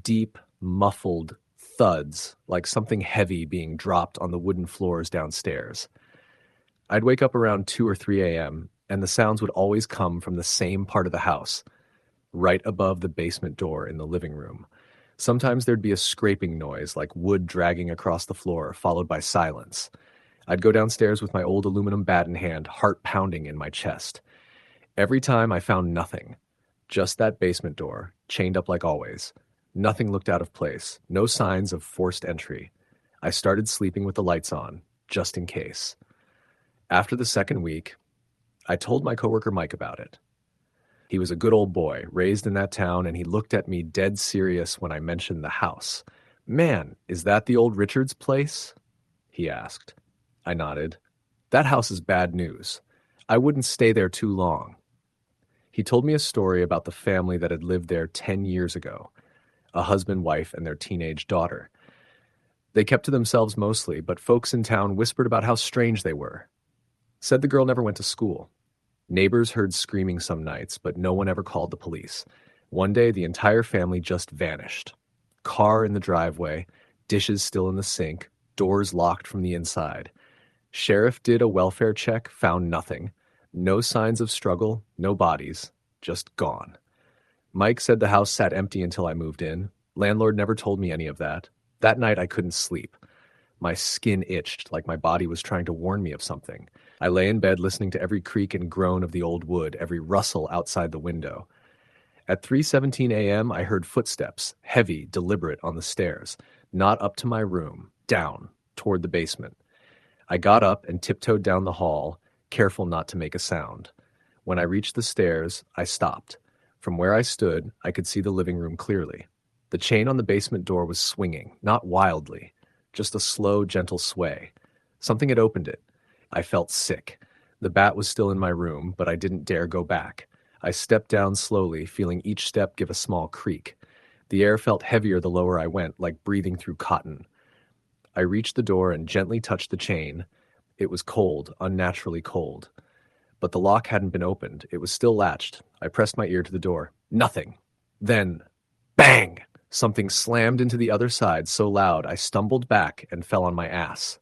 deep, muffled thuds, like something heavy being dropped on the wooden floors downstairs. I'd wake up around 2 or 3 a.m., and the sounds would always come from the same part of the house, right above the basement door in the living room. Sometimes there'd be a scraping noise, like wood dragging across the floor, followed by silence. I'd go downstairs with my old aluminum bat in hand, heart pounding in my chest. Every time I found nothing. Just that basement door, chained up like always. Nothing looked out of place, no signs of forced entry. I started sleeping with the lights on, just in case. After the second week, I told my coworker Mike about it. He was a good old boy, raised in that town, and he looked at me dead serious when I mentioned the house. "Man, is that the old Richards place?" he asked. I nodded. "That house is bad news. I wouldn't stay there too long." He told me a story about the family that had lived there 10 years ago, a husband, wife, and their teenage daughter. They kept to themselves mostly, but folks in town whispered about how strange they were. Said the girl never went to school. Neighbors heard screaming some nights, but no one ever called the police. One day, the entire family just vanished. Car in the driveway, dishes still in the sink, doors locked from the inside. Sheriff did a welfare check, found nothing. No signs of struggle, no bodies, just gone. Mike said the house sat empty until I moved in. Landlord never told me any of that. That night I couldn't sleep. My skin itched like my body was trying to warn me of something. I lay in bed listening to every creak and groan of the old wood, every rustle outside the window. At 3:17 a.m. I heard footsteps, heavy, deliberate, on the stairs, not up to my room, down, toward the basement. I got up and tiptoed down the hall, careful not to make a sound. When I reached the stairs, I stopped. From where I stood, I could see the living room clearly. The chain on the basement door was swinging, not wildly, just a slow, gentle sway. Something had opened it. I felt sick. The bat was still in my room, but I didn't dare go back. I stepped down slowly, feeling each step give a small creak. The air felt heavier the lower I went, like breathing through cotton. I reached the door and gently touched the chain. It was cold, unnaturally cold. But the lock hadn't been opened. It was still latched. I pressed my ear to the door. Nothing. Then, bang! Something slammed into the other side so loud I stumbled back and fell on my ass.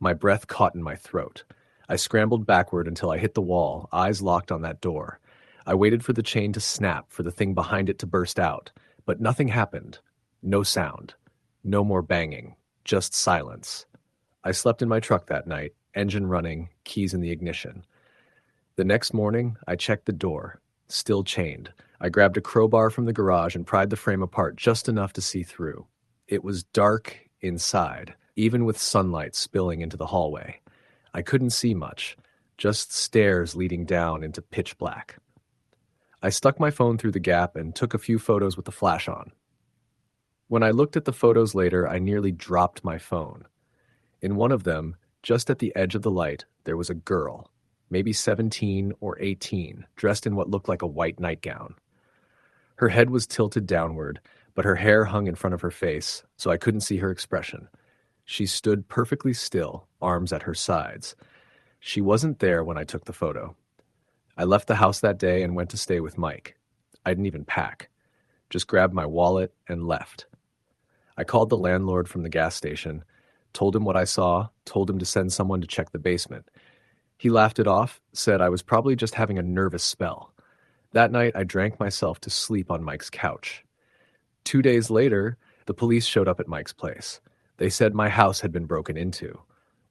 My breath caught in my throat. I scrambled backward until I hit the wall, eyes locked on that door. I waited for the chain to snap, for the thing behind it to burst out. But nothing happened. No sound. No more banging. Just silence. I slept in my truck that night, engine running, keys in the ignition. The next morning, I checked the door. Still chained. I grabbed a crowbar from the garage and pried the frame apart just enough to see through. It was dark inside, even with sunlight spilling into the hallway. I couldn't see much, just stairs leading down into pitch black. I stuck my phone through the gap and took a few photos with the flash on. When I looked at the photos later, I nearly dropped my phone. In one of them, just at the edge of the light, there was a girl, maybe 17 or 18, dressed in what looked like a white nightgown. Her head was tilted downward, but her hair hung in front of her face, so I couldn't see her expression. She stood perfectly still, arms at her sides. She wasn't there when I took the photo. I left the house that day and went to stay with Mike. I didn't even pack. Just grabbed my wallet and left. I called the landlord from the gas station, told him what I saw, told him to send someone to check the basement. He laughed it off, said I was probably just having a nervous spell. That night, I drank myself to sleep on Mike's couch. 2 days later, the police showed up at Mike's place. They said my house had been broken into.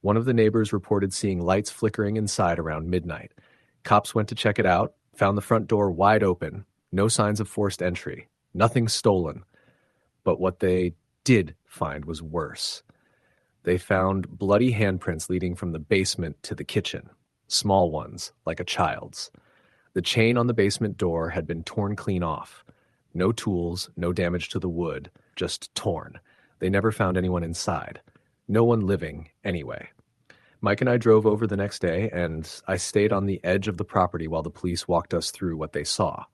One of the neighbors reported seeing lights flickering inside around midnight. Cops went to check it out, found the front door wide open, no signs of forced entry, nothing stolen. But what they did find was worse. They found bloody handprints leading from the basement to the kitchen, small ones, like a child's. The chain on the basement door had been torn clean off. No tools, no damage to the wood, just torn. They never found anyone inside. No one living, anyway. Mike and I drove over the next day, and I stayed on the edge of the property while the police walked us through what they saw.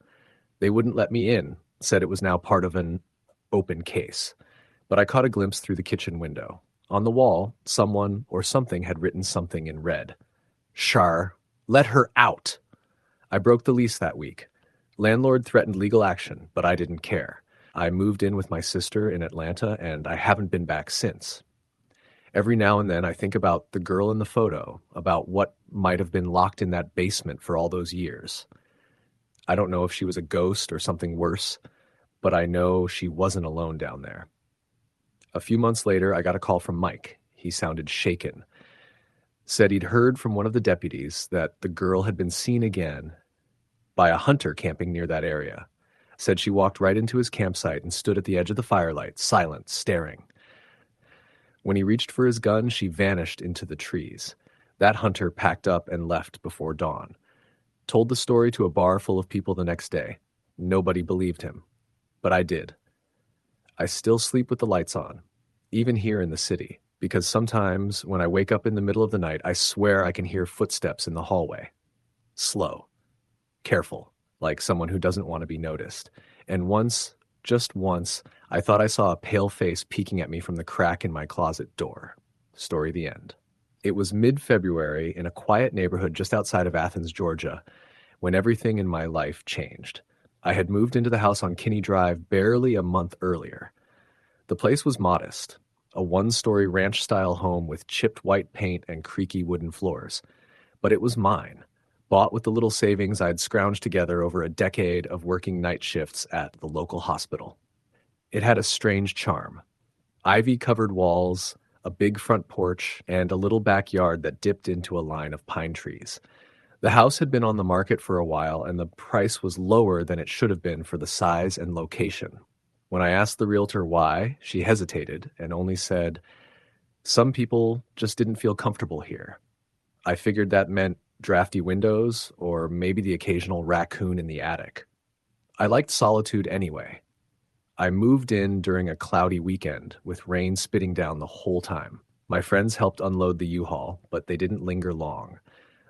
They wouldn't let me in, said it was now part of an open case. But I caught a glimpse through the kitchen window. On the wall, someone or something had written something in red. Shar, let her out. I broke the lease that week. Landlord threatened legal action, but I didn't care. I moved in with my sister in Atlanta, and I haven't been back since. Every now and then I think about the girl in the photo, about what might have been locked in that basement for all those years. I don't know if she was a ghost or something worse, but I know she wasn't alone down there. A few months later, I got a call from Mike. He sounded shaken. Said he'd heard from one of the deputies that the girl had been seen again by a hunter camping near that area. Said she walked right into his campsite and stood at the edge of the firelight, silent, staring. When he reached for his gun, she vanished into the trees. That hunter packed up and left before dawn. Told the story to a bar full of people the next day. Nobody believed him, but I did. I still sleep with the lights on, even here in the city, because sometimes when I wake up in the middle of the night, I swear I can hear footsteps in the hallway. Slow, careful, like someone who doesn't want to be noticed. And once, just once, I thought I saw a pale face peeking at me from the crack in my closet door. Story the end. It was mid-February in a quiet neighborhood just outside of Athens, Georgia, when everything in my life changed. I had moved into the house on Kinney Drive barely a month earlier. The place was modest, a one-story ranch-style home with chipped white paint and creaky wooden floors. But it was mine, bought with the little savings I'd scrounged together over a decade of working night shifts at the local hospital. It had a strange charm. Ivy-covered walls, a big front porch, and a little backyard that dipped into a line of pine trees. The house had been on the market for a while, and the price was lower than it should have been for the size and location. When I asked the realtor why, she hesitated and only said, "Some people just didn't feel comfortable here." I figured that meant drafty windows or maybe the occasional raccoon in the attic. I liked solitude anyway. I moved in during a cloudy weekend with rain spitting down the whole time. My friends helped unload the U-Haul, but they didn't linger long.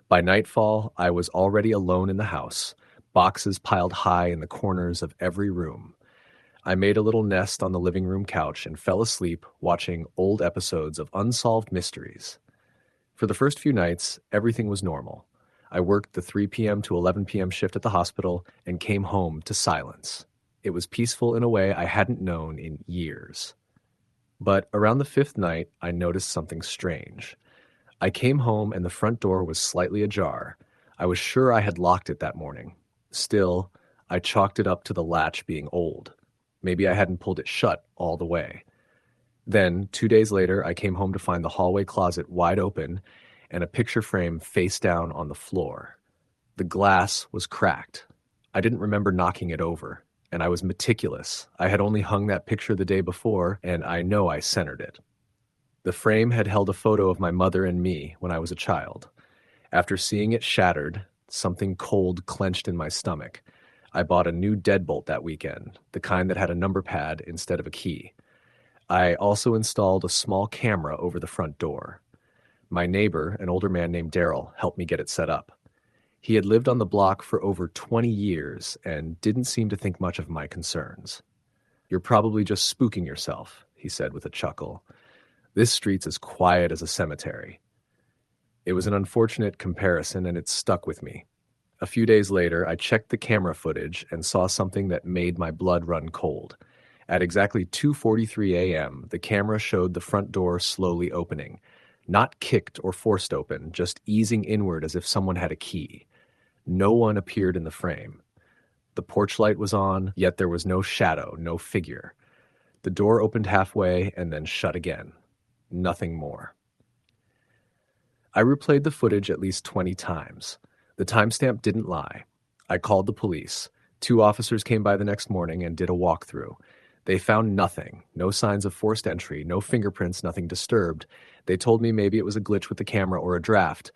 By nightfall, I was already alone in the house, boxes piled high in the corners of every room. I made a little nest on the living room couch and fell asleep watching old episodes of Unsolved Mysteries. For the first few nights, everything was normal. I worked the 3 p.m. to 11 p.m. shift at the hospital and came home to silence. It was peaceful in a way I hadn't known in years. But around the 5th night, I noticed something strange. I came home and the front door was slightly ajar. I was sure I had locked it that morning. Still, I chalked it up to the latch being old. Maybe I hadn't pulled it shut all the way. Then, 2 days later, I came home to find the hallway closet wide open and a picture frame face down on the floor. The glass was cracked. I didn't remember knocking it over, and I was meticulous. I had only hung that picture the day before, and I know I centered it. The frame had held a photo of my mother and me when I was a child. After seeing it shattered, something cold clenched in my stomach. I bought a new deadbolt that weekend, the kind that had a number pad instead of a key. I also installed a small camera over the front door. My neighbor, an older man named Daryl, helped me get it set up. He had lived on the block for over 20 years and didn't seem to think much of my concerns. "You're probably just spooking yourself," he said with a chuckle. "This street's as quiet as a cemetery." It was an unfortunate comparison, and it stuck with me. A few days later, I checked the camera footage and saw something that made my blood run cold. At exactly 2:43 a.m., the camera showed the front door slowly opening. Not kicked or forced open, just easing inward as if someone had a key. No one appeared in the frame. The porch light was on, yet there was no shadow, no figure. The door opened halfway and then shut again. Nothing more. I replayed the footage at least 20 times. The timestamp didn't lie. I called the police. 2 officers came by the next morning and did a walkthrough. They found nothing, no signs of forced entry, no fingerprints, nothing disturbed. They told me maybe it was a glitch with the camera or a draft.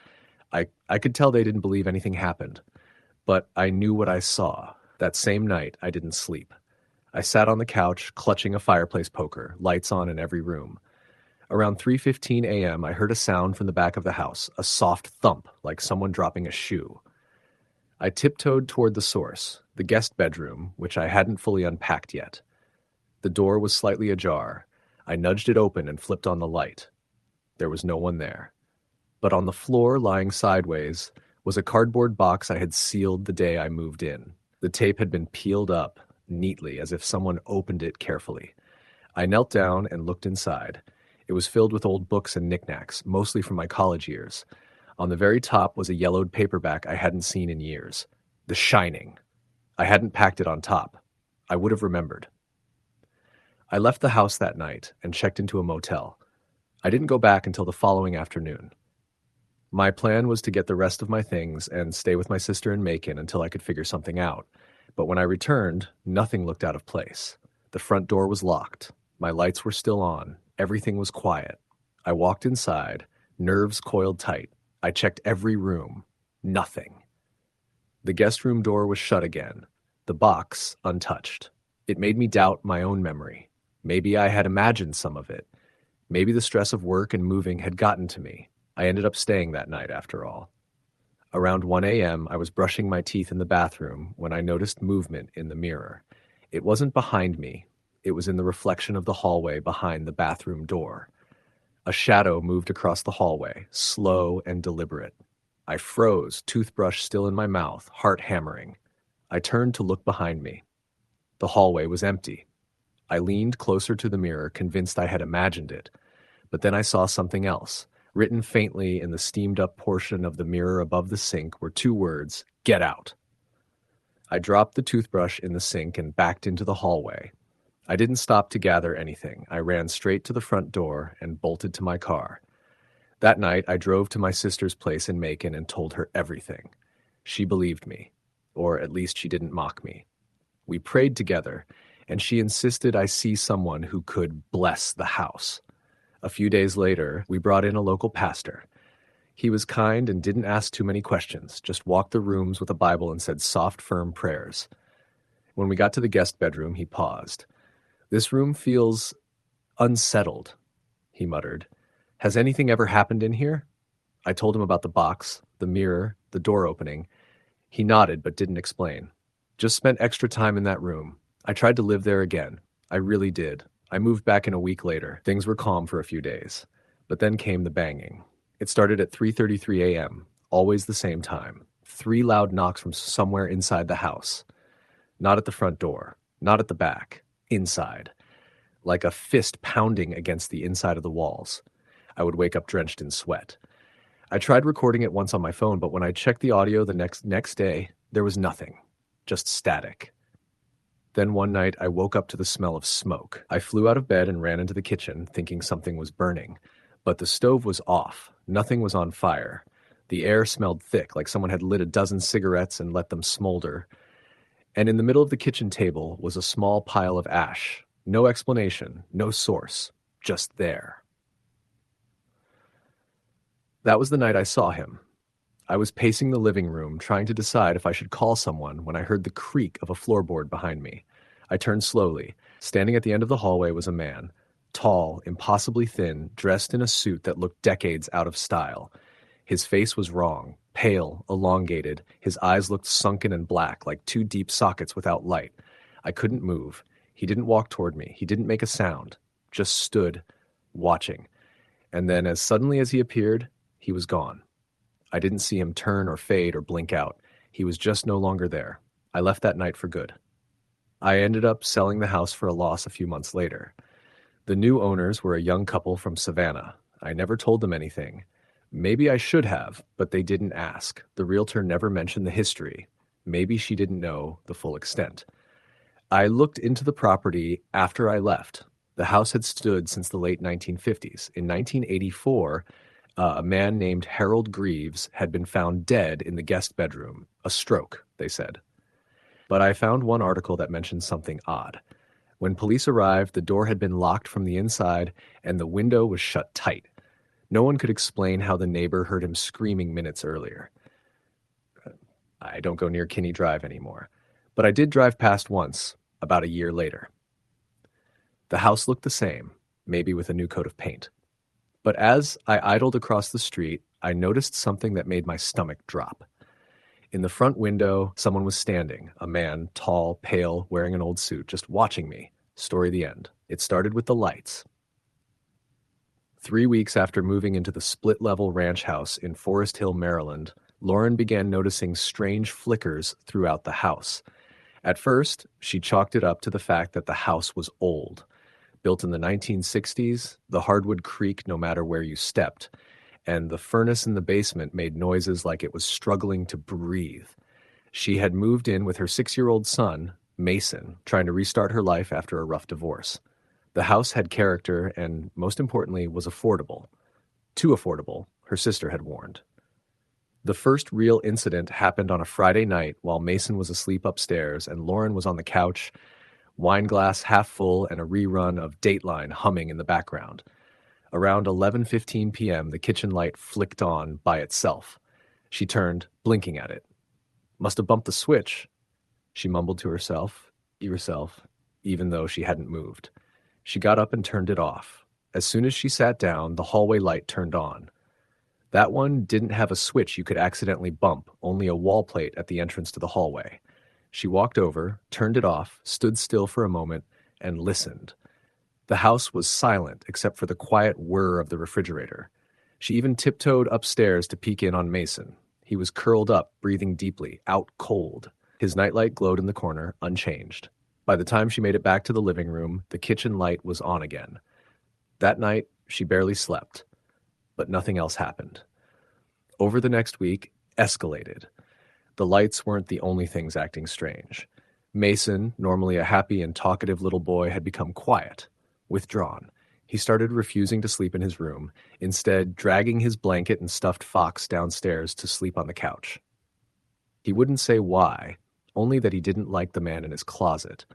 I could tell they didn't believe anything happened. But I knew what I saw. That same night, I didn't sleep. I sat on the couch, clutching a fireplace poker, lights on in every room. Around 3:15 a.m., I heard a sound from the back of the house, a soft thump, like someone dropping a shoe. I tiptoed toward the source, the guest bedroom, which I hadn't fully unpacked yet. The door was slightly ajar. I nudged it open and flipped on the light. There was no one there. But on the floor, lying sideways, was a cardboard box I had sealed the day I moved in. The tape had been peeled up, neatly, as if someone opened it carefully. I knelt down and looked inside. It was filled with old books and knickknacks, mostly from my college years. On the very top was a yellowed paperback I hadn't seen in years. The Shining. I hadn't packed it on top. I would have remembered. I left the house that night and checked into a motel. I didn't go back until the following afternoon. My plan was to get the rest of my things and stay with my sister in Macon until I could figure something out. But when I returned, nothing looked out of place. The front door was locked. My lights were still on. Everything was quiet. I walked inside, nerves coiled tight. I checked every room. Nothing. The guest room door was shut again. The box untouched. It made me doubt my own memory. Maybe I had imagined some of it. Maybe the stress of work and moving had gotten to me. I ended up staying that night after all. Around 1 a.m., I was brushing my teeth in the bathroom when I noticed movement in the mirror. It wasn't behind me. It was in the reflection of the hallway behind the bathroom door. A shadow moved across the hallway, slow and deliberate. I froze, toothbrush still in my mouth, heart hammering. I turned to look behind me. The hallway was empty. I leaned closer to the mirror, convinced I had imagined it. But then I saw something else. Written faintly in the steamed-up portion of the mirror above the sink were two words, "Get out." I dropped the toothbrush in the sink and backed into the hallway. I didn't stop to gather anything. I ran straight to the front door and bolted to my car. That night, I drove to my sister's place in Macon and told her everything. She believed me, or at least she didn't mock me. We prayed together, and she insisted I see someone who could bless the house. A few days later, we brought in a local pastor. He was kind and didn't ask too many questions, just walked the rooms with a Bible and said soft, firm prayers. When we got to the guest bedroom, he paused. "This room feels unsettled," he muttered. "Has anything ever happened in here?" I told him about the box, the mirror, the door opening. He nodded but didn't explain. "Just spent extra time in that room. I tried to live there again. I really did. I moved back in a week later. Things were calm for a few days. But then came the banging. It started at 3:33 a.m., always the same time. 3 loud knocks from somewhere inside the house. Not at the front door, not at the back, inside. Like a fist pounding against the inside of the walls. I would wake up drenched in sweat. I tried recording it once on my phone, but when I checked the audio the next day, there was nothing. Just static. Then one night, I woke up to the smell of smoke. I flew out of bed and ran into the kitchen, thinking something was burning. But the stove was off. Nothing was on fire. The air smelled thick, like someone had lit a dozen cigarettes and let them smolder. And in the middle of the kitchen table was a small pile of ash. No explanation, no source, just there. That was the night I saw him. I was pacing the living room, trying to decide if I should call someone when I heard the creak of a floorboard behind me. I turned slowly. Standing at the end of the hallway was a man. Tall, impossibly thin, dressed in a suit that looked decades out of style. His face was wrong, pale, elongated. His eyes looked sunken and black, like 2 deep sockets without light. I couldn't move. He didn't walk toward me. He didn't make a sound. Just stood, watching. And then, as suddenly as he appeared, he was gone. I didn't see him turn or fade or blink out. He was just no longer there. I left that night for good. I ended up selling the house for a loss a few months later. The new owners were a young couple from Savannah. I never told them anything. Maybe I should have, but they didn't ask. The realtor never mentioned the history. Maybe she didn't know the full extent. I looked into the property after I left. The house had stood since the late 1950s. In 1984, a man named Harold Greaves had been found dead in the guest bedroom. A stroke, they said. But I found one article that mentioned something odd. When police arrived, the door had been locked from the inside and the window was shut tight. No one could explain how the neighbor heard him screaming minutes earlier. I don't go near Kinney Drive anymore, but I did drive past once, about a year later. The house looked the same, maybe with a new coat of paint. But as I idled across the street, I noticed something that made my stomach drop. In the front window, someone was standing, a man, tall, pale, wearing an old suit, just watching me. Story the end. It started with the lights. 3 weeks after moving into the split-level ranch house in Forest Hill, Maryland, Lauren began noticing strange flickers throughout the house. At first, she chalked it up to the fact that the house was old. Built in the 1960s, the hardwood creaked no matter where you stepped, and the furnace in the basement made noises like it was struggling to breathe. She had moved in with her 6-year-old son, Mason, trying to restart her life after a rough divorce. The house had character and, most importantly, was affordable. Too affordable, her sister had warned. The first real incident happened on a Friday night while Mason was asleep upstairs and Lauren was on the couch, wine glass half full and a rerun of Dateline humming in the background. Around 11:15 p.m., the kitchen light flicked on by itself. She turned, blinking at it. Must have bumped the switch, she mumbled to herself, even though she hadn't moved. She got up and turned it off. As soon as she sat down, the hallway light turned on. That one didn't have a switch you could accidentally bump, only a wall plate at the entrance to the hallway. She walked over, turned it off, stood still for a moment, and listened. The house was silent except for the quiet whir of the refrigerator. She even tiptoed upstairs to peek in on Mason. He was curled up, breathing deeply, out cold. His nightlight glowed in the corner, unchanged. By the time she made it back to the living room, the kitchen light was on again. That night, she barely slept. But nothing else happened. Over the next week, escalated. The lights weren't the only things acting strange. Mason, normally a happy and talkative little boy, had become quiet, withdrawn. He started refusing to sleep in his room, instead dragging his blanket and stuffed fox downstairs to sleep on the couch. He wouldn't say why, only that he didn't like the man in his closet.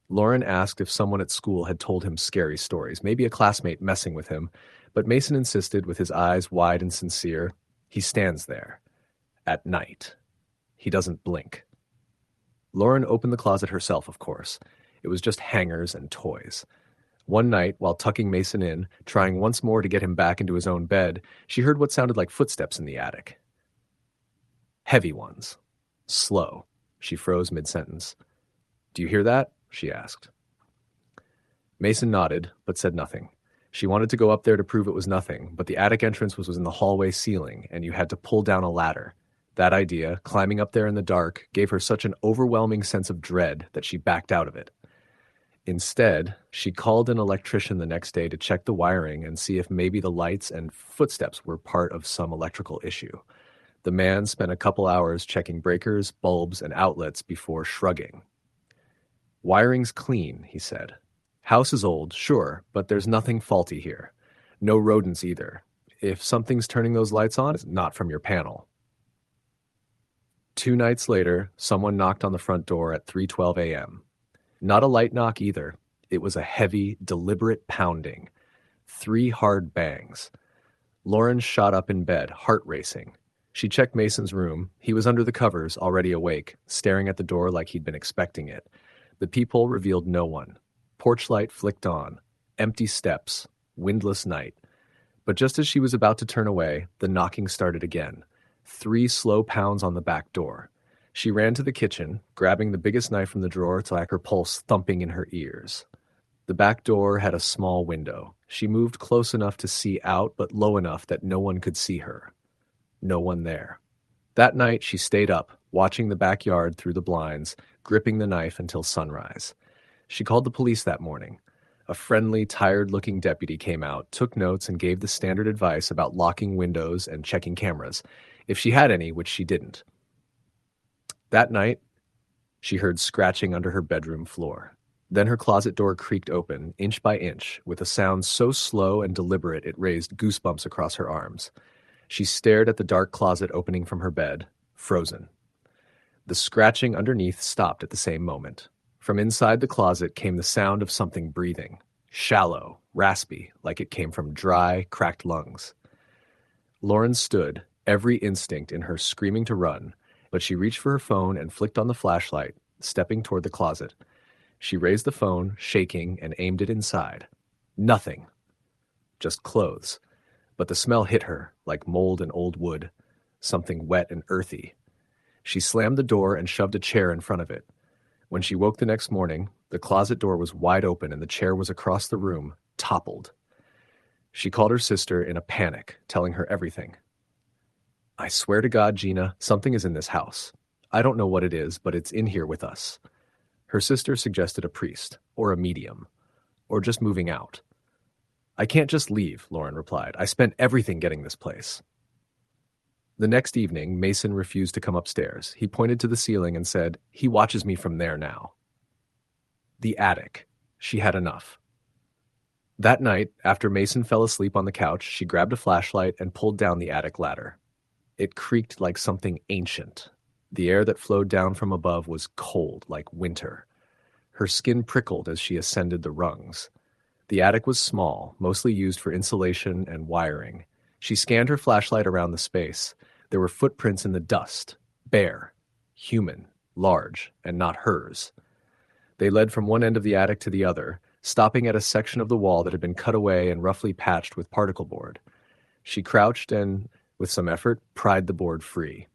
Lauren asked if someone at school had told him scary stories, maybe a classmate messing with him, but Mason insisted with his eyes wide and sincere, he stands there. At night. He doesn't blink. Lauren opened the closet herself, of course. It was just hangers and toys. One night, while tucking Mason in, trying once more to get him back into his own bed, she heard what sounded like footsteps in the attic. Heavy ones. Slow. She froze mid-sentence. "Do you hear that?" she asked. Mason nodded, but said nothing. She wanted to go up there to prove it was nothing, but the attic entrance was in the hallway ceiling, and you had to pull down a ladder. That idea, climbing up there in the dark, gave her such an overwhelming sense of dread that she backed out of it. Instead, she called an electrician the next day to check the wiring and see if maybe the lights and footsteps were part of some electrical issue. The man spent a couple hours checking breakers, bulbs, and outlets before shrugging. "Wiring's clean," he said. "House is old, sure, but there's nothing faulty here. No rodents either. If something's turning those lights on, it's not from your panel." 2 nights later, someone knocked on the front door at 3:12 a.m. Not a light knock either. It was a heavy, deliberate pounding. 3 hard bangs. Lauren shot up in bed, heart racing. She checked Mason's room. He was under the covers, already awake, staring at the door like he'd been expecting it. The peephole revealed no one. Porch light flicked on. Empty steps. Windless night. But just as she was about to turn away, the knocking started again. 3 slow pounds on the back door. She ran to the kitchen, grabbing the biggest knife from the drawer to like her pulse thumping in her ears. The back door had a small window. She moved close enough to see out, but low enough that no one could see her. No one there. That night she stayed up, watching the backyard through the blinds, gripping the knife until sunrise. She called the police that morning. A friendly, tired-looking deputy came out, took notes, and gave the standard advice about locking windows and checking cameras, if she had any, which she didn't. That night, she heard scratching under her bedroom floor. Then her closet door creaked open, inch by inch, with a sound so slow and deliberate it raised goosebumps across her arms. She stared at the dark closet opening from her bed, frozen. The scratching underneath stopped at the same moment. From inside the closet came the sound of something breathing, shallow, raspy, like it came from dry, cracked lungs. Lauren stood, every instinct in her screaming to run, but she reached for her phone and flicked on the flashlight, stepping toward the closet. She raised the phone, shaking, and aimed it inside. Nothing. Just clothes. But the smell hit her, like mold and old wood, something wet and earthy. She slammed the door and shoved a chair in front of it. When she woke the next morning, the closet door was wide open and the chair was across the room, toppled. She called her sister in a panic, telling her everything. "I swear to God, Gina, something is in this house. I don't know what it is, but it's in here with us." Her sister suggested a priest, or a medium, or just moving out. I can't just leave, Lauren replied. I spent everything getting this place. The next evening, Mason refused to come upstairs. He pointed to the ceiling and said, "He watches me from there now." The attic. She had enough. That night, after Mason fell asleep on the couch, she grabbed a flashlight and pulled down the attic ladder. It creaked like something ancient. The air that flowed down from above was cold, like winter. Her skin prickled as she ascended the rungs. The attic was small, mostly used for insulation and wiring. She scanned her flashlight around the space. There were footprints in the dust, bare, human, large, and not hers. They led from one end of the attic to the other, stopping at a section of the wall that had been cut away and roughly patched with particle board. She crouched and, with some effort, pried the board free.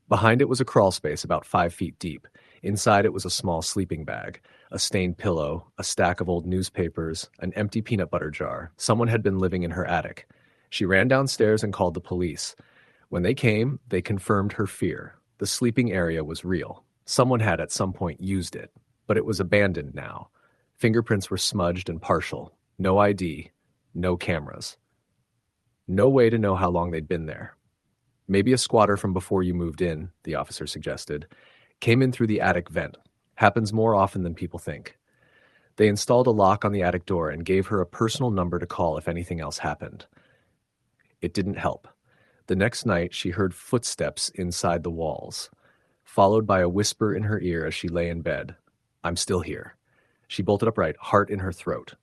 Behind it was a crawl space about 5 feet deep. Inside it was a small sleeping bag, a stained pillow, a stack of old newspapers, an empty peanut butter jar. Someone had been living in her attic. She ran downstairs and called the police. When they came, they confirmed her fear. The sleeping area was real. Someone had at some point used it, but it was abandoned now. Fingerprints were smudged and partial. No ID, no cameras. No way to know how long they'd been there. Maybe a squatter from before you moved in, the officer suggested. Came in through the attic vent. Happens more often than people think. They installed a lock on the attic door and gave her a personal number to call if anything else happened. It didn't help. The next night, she heard footsteps inside the walls, followed by a whisper in her ear as she lay in bed. "I'm still here." She bolted upright, heart in her throat.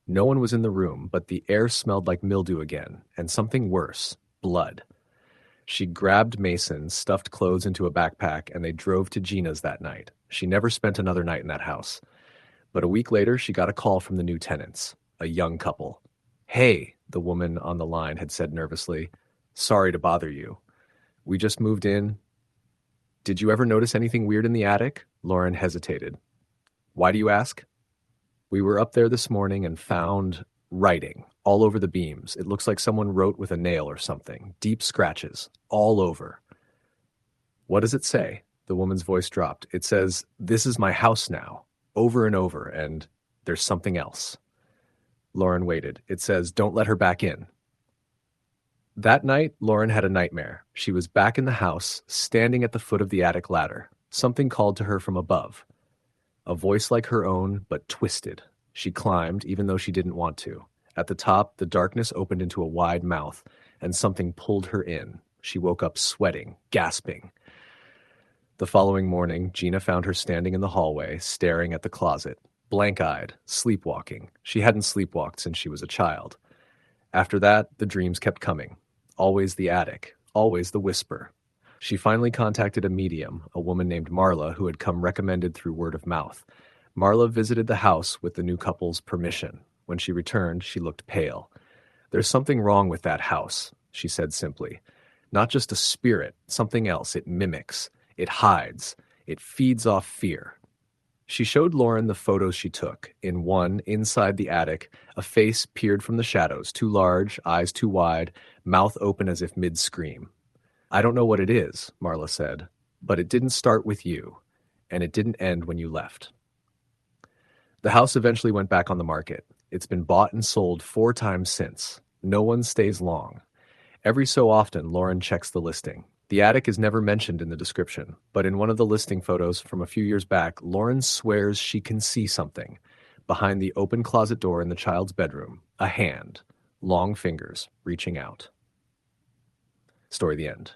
No one was in the room, but the air smelled like mildew again, and something worse, blood. She grabbed Mason's stuffed clothes into a backpack, and they drove to Gina's that night. She never spent another night in that house. But a week later, she got a call from the new tenants, a young couple. "Hey," the woman on the line had said nervously, "sorry to bother you. We just moved in. Did you ever notice anything weird in the attic?" Lauren hesitated. "Why do you ask?" "We were up there this morning and found writing all over the beams. It looks like someone wrote with a nail or something. Deep scratches, all over." "What does it say?" The woman's voice dropped. "It says, 'This is my house now,' over and over, and there's something else." Lauren waited. "It says, 'Don't let her back in.'" That night, Lauren had a nightmare. She was back in the house, standing at the foot of the attic ladder. Something called to her from above. A voice like her own, but twisted. She climbed, even though she didn't want to. At the top, the darkness opened into a wide mouth, and something pulled her in. She woke up sweating, gasping. The following morning, Gina found her standing in the hallway, staring at the closet, blank-eyed, sleepwalking. She hadn't sleepwalked since she was a child. After that, the dreams kept coming. Always the attic, always the whisper. She finally contacted a medium, a woman named Marla, who had come recommended through word of mouth. Marla visited the house with the new couple's permission. When she returned, she looked pale. "There's something wrong with that house," she said simply. "Not just a spirit, something else. It mimics. It hides. It feeds off fear." She showed Lauren the photos she took. In one, inside the attic, a face peered from the shadows, too large, eyes too wide, mouth open as if mid-scream. "I don't know what it is," Marla said, "but it didn't start with you, and it didn't end when you left." The house eventually went back on the market. It's been bought and sold 4 times since. No one stays long. Every so often, Lauren checks the listing. The attic is never mentioned in the description, but in one of the listing photos from a few years back, Lauren swears she can see something. Behind the open closet door in the child's bedroom, a hand, long fingers reaching out. Story the end.